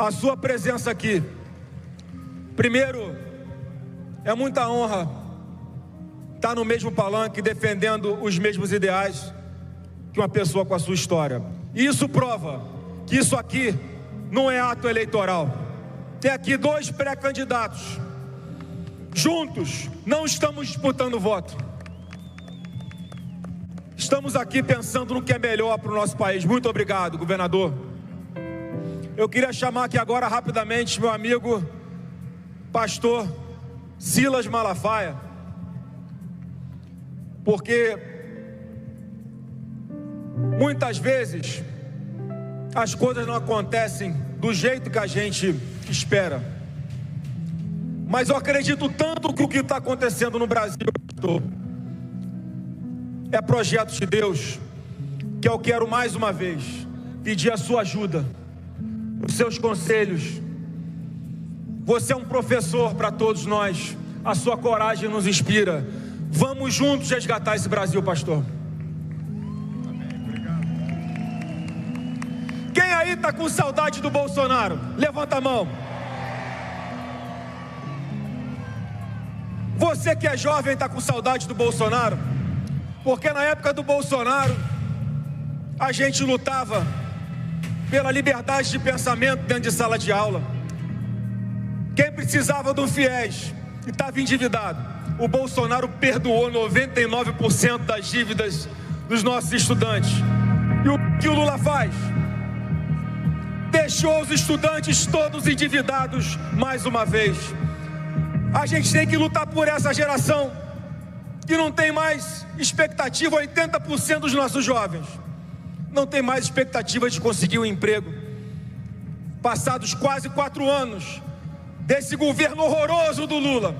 a sua presença aqui. Primeiro, é muita honra estar no mesmo palanque defendendo os mesmos ideais que uma pessoa com a sua história. E isso prova que isso aqui não é ato eleitoral. Tem aqui 2 pré-candidatos. Juntos, não estamos disputando voto. Estamos aqui pensando no que é melhor para o nosso país. Muito obrigado, governador. Eu queria chamar aqui agora rapidamente meu amigo pastor Silas Malafaia, porque muitas vezes as coisas não acontecem do jeito que a gente espera. Mas eu acredito tanto que o que está acontecendo no Brasil é projeto de Deus, que eu quero mais uma vez pedir a sua ajuda, os seus conselhos. Você é um professor para todos nós, a sua coragem nos inspira. Vamos juntos resgatar esse Brasil, pastor. Quem aí está com saudade do Bolsonaro? Levanta a mão. Você que é jovem está com saudade do Bolsonaro? Porque na época do Bolsonaro a gente lutava pela liberdade de pensamento dentro de sala de aula. Quem precisava do FIES e estava endividado, o Bolsonaro perdoou 99% das dívidas dos nossos estudantes. E o que o Lula faz? Deixou os estudantes todos endividados mais uma vez. A gente tem que lutar por essa geração que não tem mais expectativa. 80% dos nossos jovens não tem mais expectativa de conseguir um emprego. Passados quase 4 anos desse governo horroroso do Lula,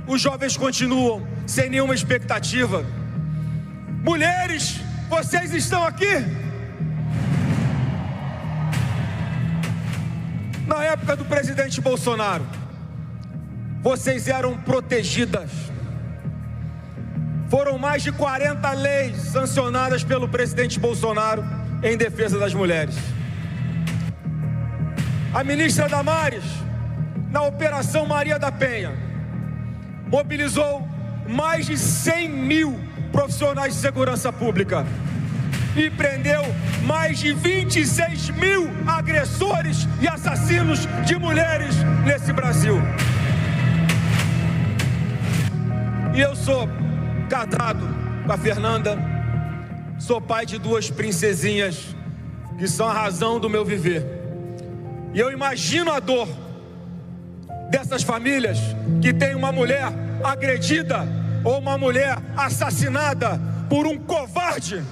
os jovens continuam sem nenhuma expectativa. Mulheres, vocês estão aqui? Na época do presidente Bolsonaro, vocês eram protegidas. Foram mais de 40 leis sancionadas pelo presidente Bolsonaro em defesa das mulheres. A ministra Damares, na Operação Maria da Penha, mobilizou mais de 100 mil profissionais de segurança pública e prendeu mais de 26 mil agressores e assassinos de mulheres nesse Brasil. E eu sou casado com a Fernanda, sou pai de 2 princesinhas que são a razão do meu viver. E eu imagino a dor dessas famílias que tem uma mulher agredida ou uma mulher assassinada por um covarde.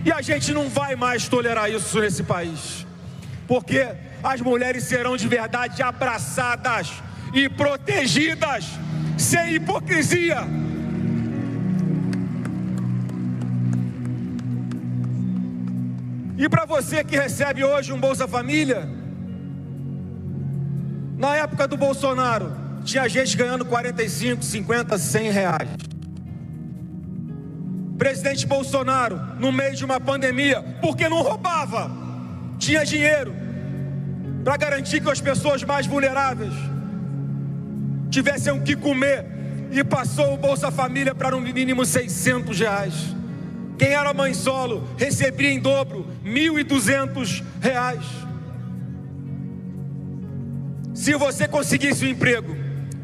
E a gente não vai mais tolerar isso nesse país, porque as mulheres serão de verdade abraçadas e protegidas, sem hipocrisia. E para você que recebe hoje um Bolsa Família, na época do Bolsonaro, tinha gente ganhando 45, 50, 100 reais. Presidente Bolsonaro, no meio de uma pandemia, porque não roubava, tinha dinheiro para garantir que as pessoas mais vulneráveis tivessem o que comer, e passou o Bolsa Família para no mínimo 600 reais. Quem era mãe solo recebia em dobro 1.200 reais. Se você conseguisse um emprego,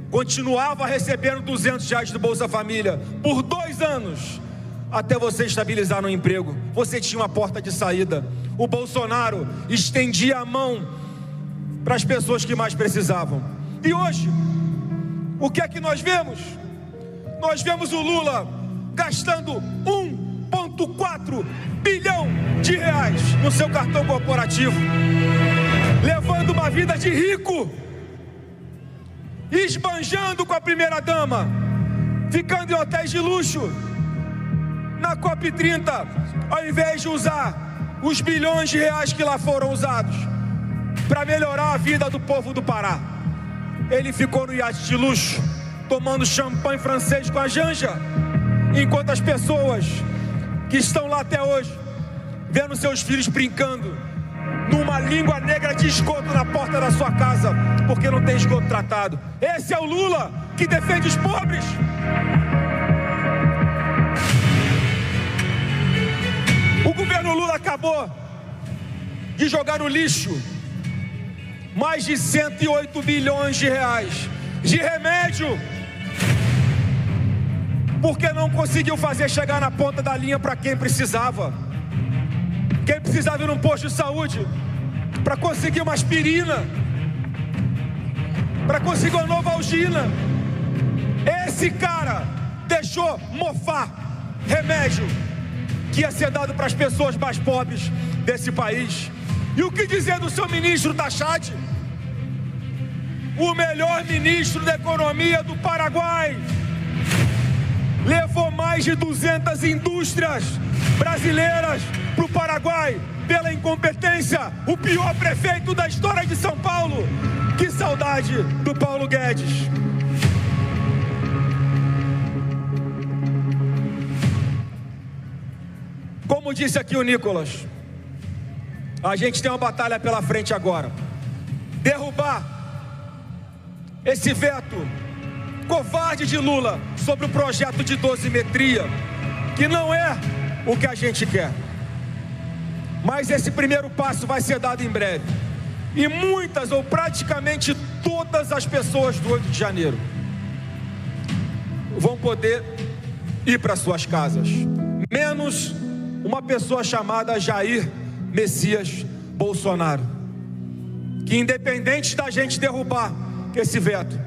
continuava recebendo 200 reais do Bolsa Família por 2 anos, até você estabilizar no emprego. Você tinha uma porta de saída. O Bolsonaro estendia a mão para as pessoas que mais precisavam. E hoje, o que é que nós vemos? Nós vemos o Lula gastando 1,4 bilhão de reais no seu cartão corporativo, levando uma vida de rico, esbanjando com a primeira-dama, ficando em hotéis de luxo. Na COP30, ao invés de usar os bilhões de reais que lá foram usados para melhorar a vida do povo do Pará, ele ficou no iate de luxo, tomando champanhe francês com a Janja, enquanto as pessoas que estão lá até hoje, vendo seus filhos brincando numa língua negra de esgoto na porta da sua casa, porque não tem esgoto tratado. Esse é o Lula que defende os pobres. O governo Lula acabou de jogar no lixo mais de 108 bilhões de reais de remédio, porque não conseguiu fazer chegar na ponta da linha para quem precisava. Quem precisava ir num posto de saúde para conseguir uma aspirina, para conseguir uma Novalgina. Esse cara deixou mofar remédio que ia ser dado para as pessoas mais pobres desse país. E o que dizer do seu ministro Tachad? O melhor ministro da economia do Paraguai. Levou mais de 200 indústrias brasileiras para o Paraguai pela incompetência. O pior prefeito da história de São Paulo. Que saudade do Paulo Guedes. Como disse aqui o Nicolas, a gente tem uma batalha pela frente agora. Derrubar esse veto covarde de Lula sobre o projeto de dosimetria, que não é o que a gente quer. Mas esse primeiro passo vai ser dado em breve. E muitas ou praticamente todas as pessoas do 8 de janeiro vão poder ir para suas casas. Menos uma pessoa chamada Jair Messias Bolsonaro, que independente da gente derrubar esse veto,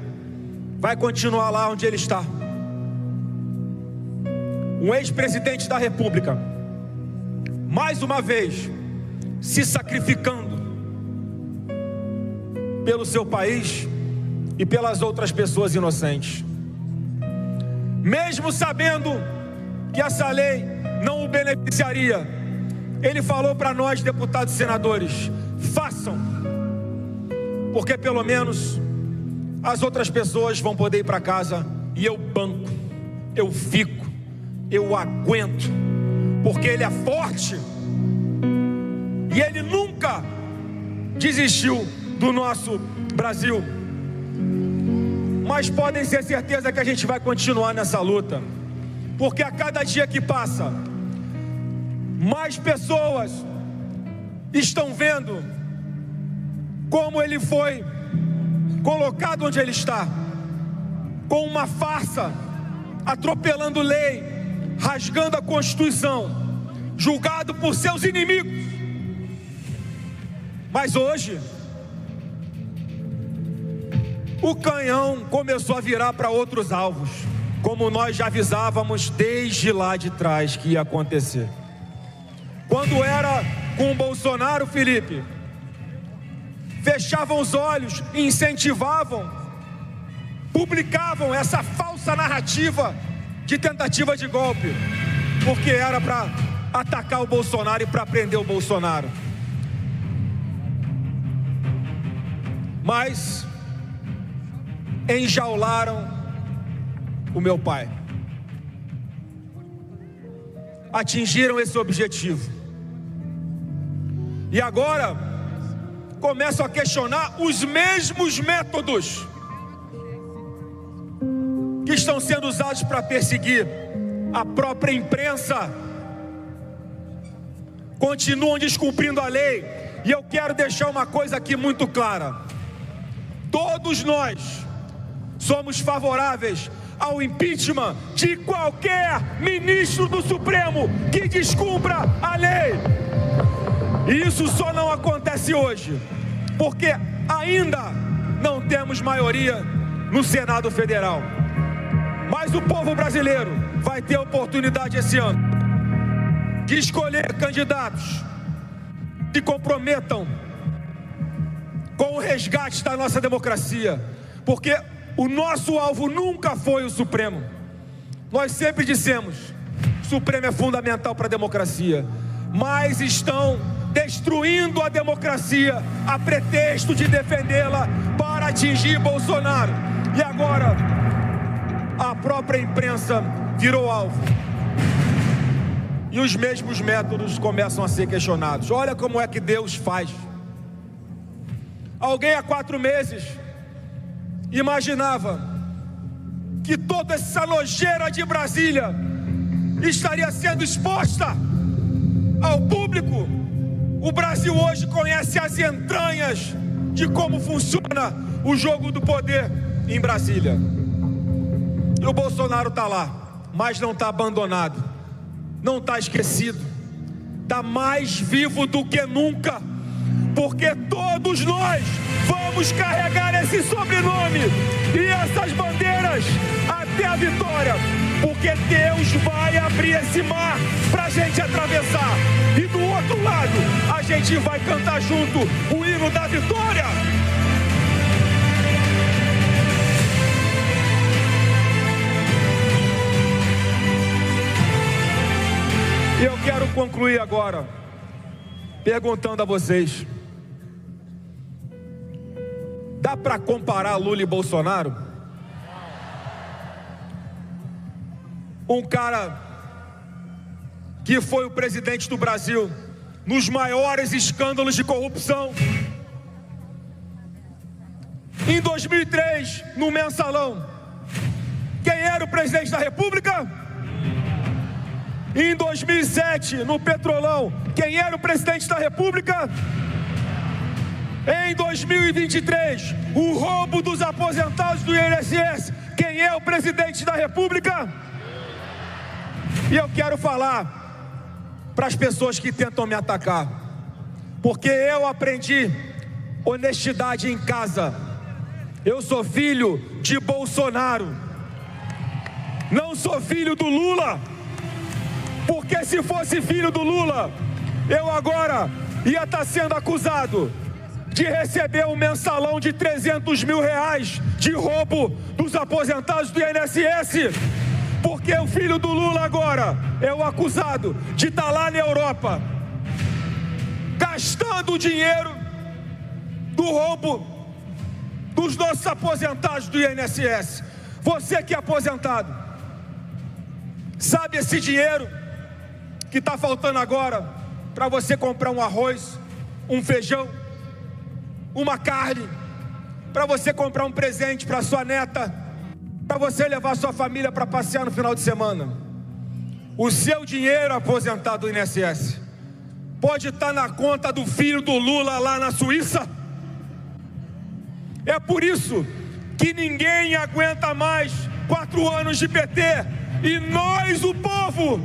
vai continuar lá onde ele está. Um ex-presidente da República, mais uma vez, se sacrificando pelo seu país e pelas outras pessoas inocentes. Mesmo sabendo que essa lei não o beneficiaria, ele falou para nós, deputados e senadores: façam, porque pelo menos as outras pessoas vão poder ir para casa e eu banco, eu fico, eu aguento, porque ele é forte e ele nunca desistiu do nosso Brasil. Mas podem ter certeza que a gente vai continuar nessa luta, porque a cada dia que passa, mais pessoas estão vendo como ele foi colocado onde ele está, com uma farsa, atropelando lei, rasgando a Constituição, julgado por seus inimigos. Mas hoje o canhão começou a virar para outros alvos, como nós já avisávamos desde lá de trás que ia acontecer. Quando era com o Bolsonaro, Felipe, fechavam os olhos, incentivavam, publicavam essa falsa narrativa de tentativa de golpe, porque era para atacar o Bolsonaro e para prender o Bolsonaro. Mas enjaularam o meu pai, atingiram esse objetivo, e agora começam a questionar os mesmos métodos que estão sendo usados para perseguir a própria imprensa. Continuam descumprindo a lei. E eu quero deixar uma coisa aqui muito clara: todos nós somos favoráveis ao impeachment de qualquer ministro do Supremo que descumpra a lei. E isso só não acontece hoje, porque ainda não temos maioria no Senado Federal. Mas o povo brasileiro vai ter a oportunidade esse ano de escolher candidatos que comprometam com o resgate da nossa democracia, porque o nosso alvo nunca foi o Supremo. Nós sempre dissemos: o Supremo é fundamental para a democracia, mas estão destruindo a democracia a pretexto de defendê-la para atingir Bolsonaro. E agora a própria imprensa virou alvo. E e os mesmos métodos começam a ser questionados. Olha como é que Deus faz. Alguém há 4 meses imaginava que toda essa nojeira de Brasília estaria sendo exposta ao público. O Brasil hoje conhece as entranhas de como funciona o jogo do poder em Brasília. E o Bolsonaro está lá, mas não está abandonado, não está esquecido, está mais vivo do que nunca, porque todos nós vamos carregar esse sobrenome e essas bandeiras até a vitória, porque Deus vai abrir esse mar para a gente atravessar, e do outro lado a gente vai cantar junto o hino da vitória. E eu quero concluir agora perguntando a vocês: dá para comparar Lula e Bolsonaro? Um cara que foi o presidente do Brasil nos maiores escândalos de corrupção. Em 2003, no Mensalão, quem era o presidente da República? Em 2007, no Petrolão, quem era o presidente da República? Em 2023, o roubo dos aposentados do INSS, quem é o presidente da República? E eu quero falar para as pessoas que tentam me atacar, porque eu aprendi honestidade em casa. Eu sou filho de Bolsonaro, não sou filho do Lula, porque se fosse filho do Lula, eu agora ia estar sendo acusado de receber um mensalão de 300 mil reais de roubo dos aposentados do INSS, porque o filho do Lula agora é o acusado de estar lá na Europa gastando o dinheiro do roubo dos nossos aposentados do INSS. Você que é aposentado, sabe esse dinheiro que está faltando agora para você comprar um arroz, um feijão, uma carne, para você comprar um presente para sua neta, para você levar sua família para passear no final de semana? O seu dinheiro, aposentado do INSS, pode estar na conta do filho do Lula lá na Suíça. É por isso que ninguém aguenta mais 4 anos de PT, e nós, o povo,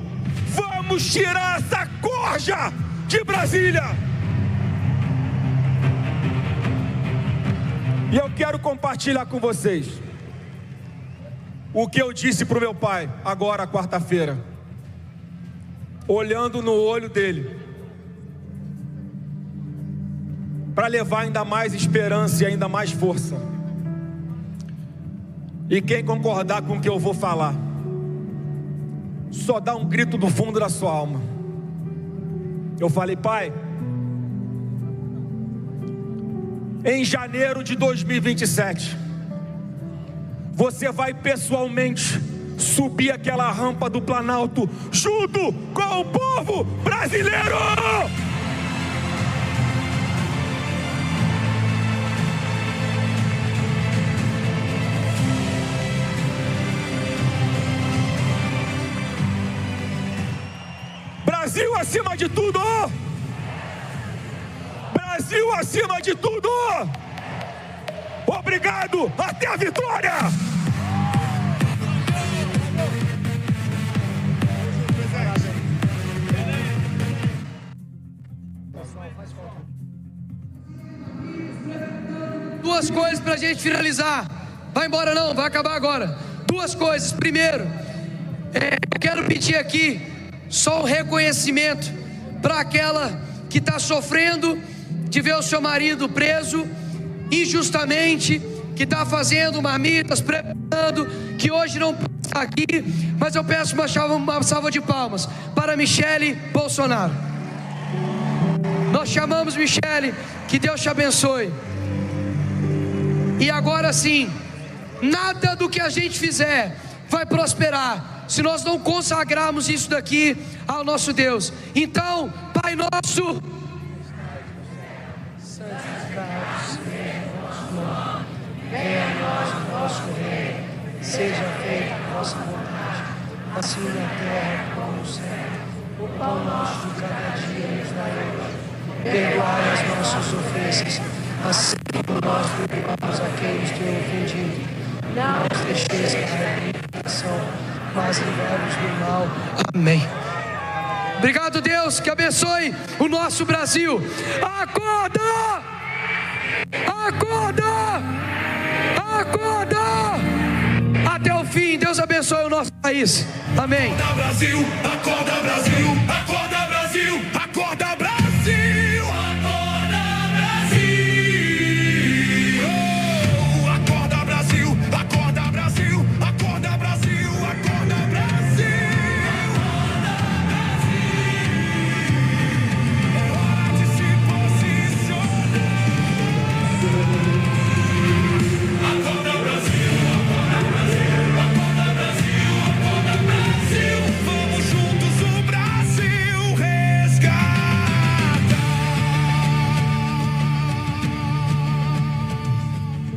vamos tirar essa corja de Brasília. E eu quero compartilhar com vocês o que eu disse para o meu pai agora, quarta-feira, olhando no olho dele, para levar ainda mais esperança e ainda mais força. E quem concordar com o que eu vou falar, só dá um grito do fundo da sua alma. Eu falei: pai, em janeiro de 2027, você vai pessoalmente subir aquela rampa do Planalto junto com o povo brasileiro. Brasil acima de tudo! Brasil acima de tudo! Obrigado! Até a vitória! Duas coisas pra gente finalizar. Vai embora não, vai acabar agora. Duas coisas. Primeiro, eu quero pedir aqui só um reconhecimento para aquela que está sofrendo de ver o seu marido preso injustamente, que está fazendo marmitas, preparando, que hoje não pode estar aqui, mas eu peço uma salva de palmas para Michele Bolsonaro. Nós chamamos Michele, que Deus te abençoe. E agora sim, nada do que a gente fizer vai prosperar se nós não consagrarmos isso daqui ao nosso Deus. Então, Pai nosso, santificado seja o vosso nome, venha a nós o vosso reino, seja feita a vossa vontade, assim na terra como no céu. O pão nosso de cada dia nos dai hoje. Perdoai as nossas ofensas, assim como nós perdoamos a quem nos tem ofendido. Não nos deixeis cair em tentação, mas livrai-nos do mal. Amém. Obrigado, Deus, que abençoe o nosso Brasil. Acorda! Acorda! Acorda! Até o fim, Deus abençoe o nosso país. Amém. Acorda, Brasil, acorda, Brasil, acorda, Brasil, acorda, Brasil.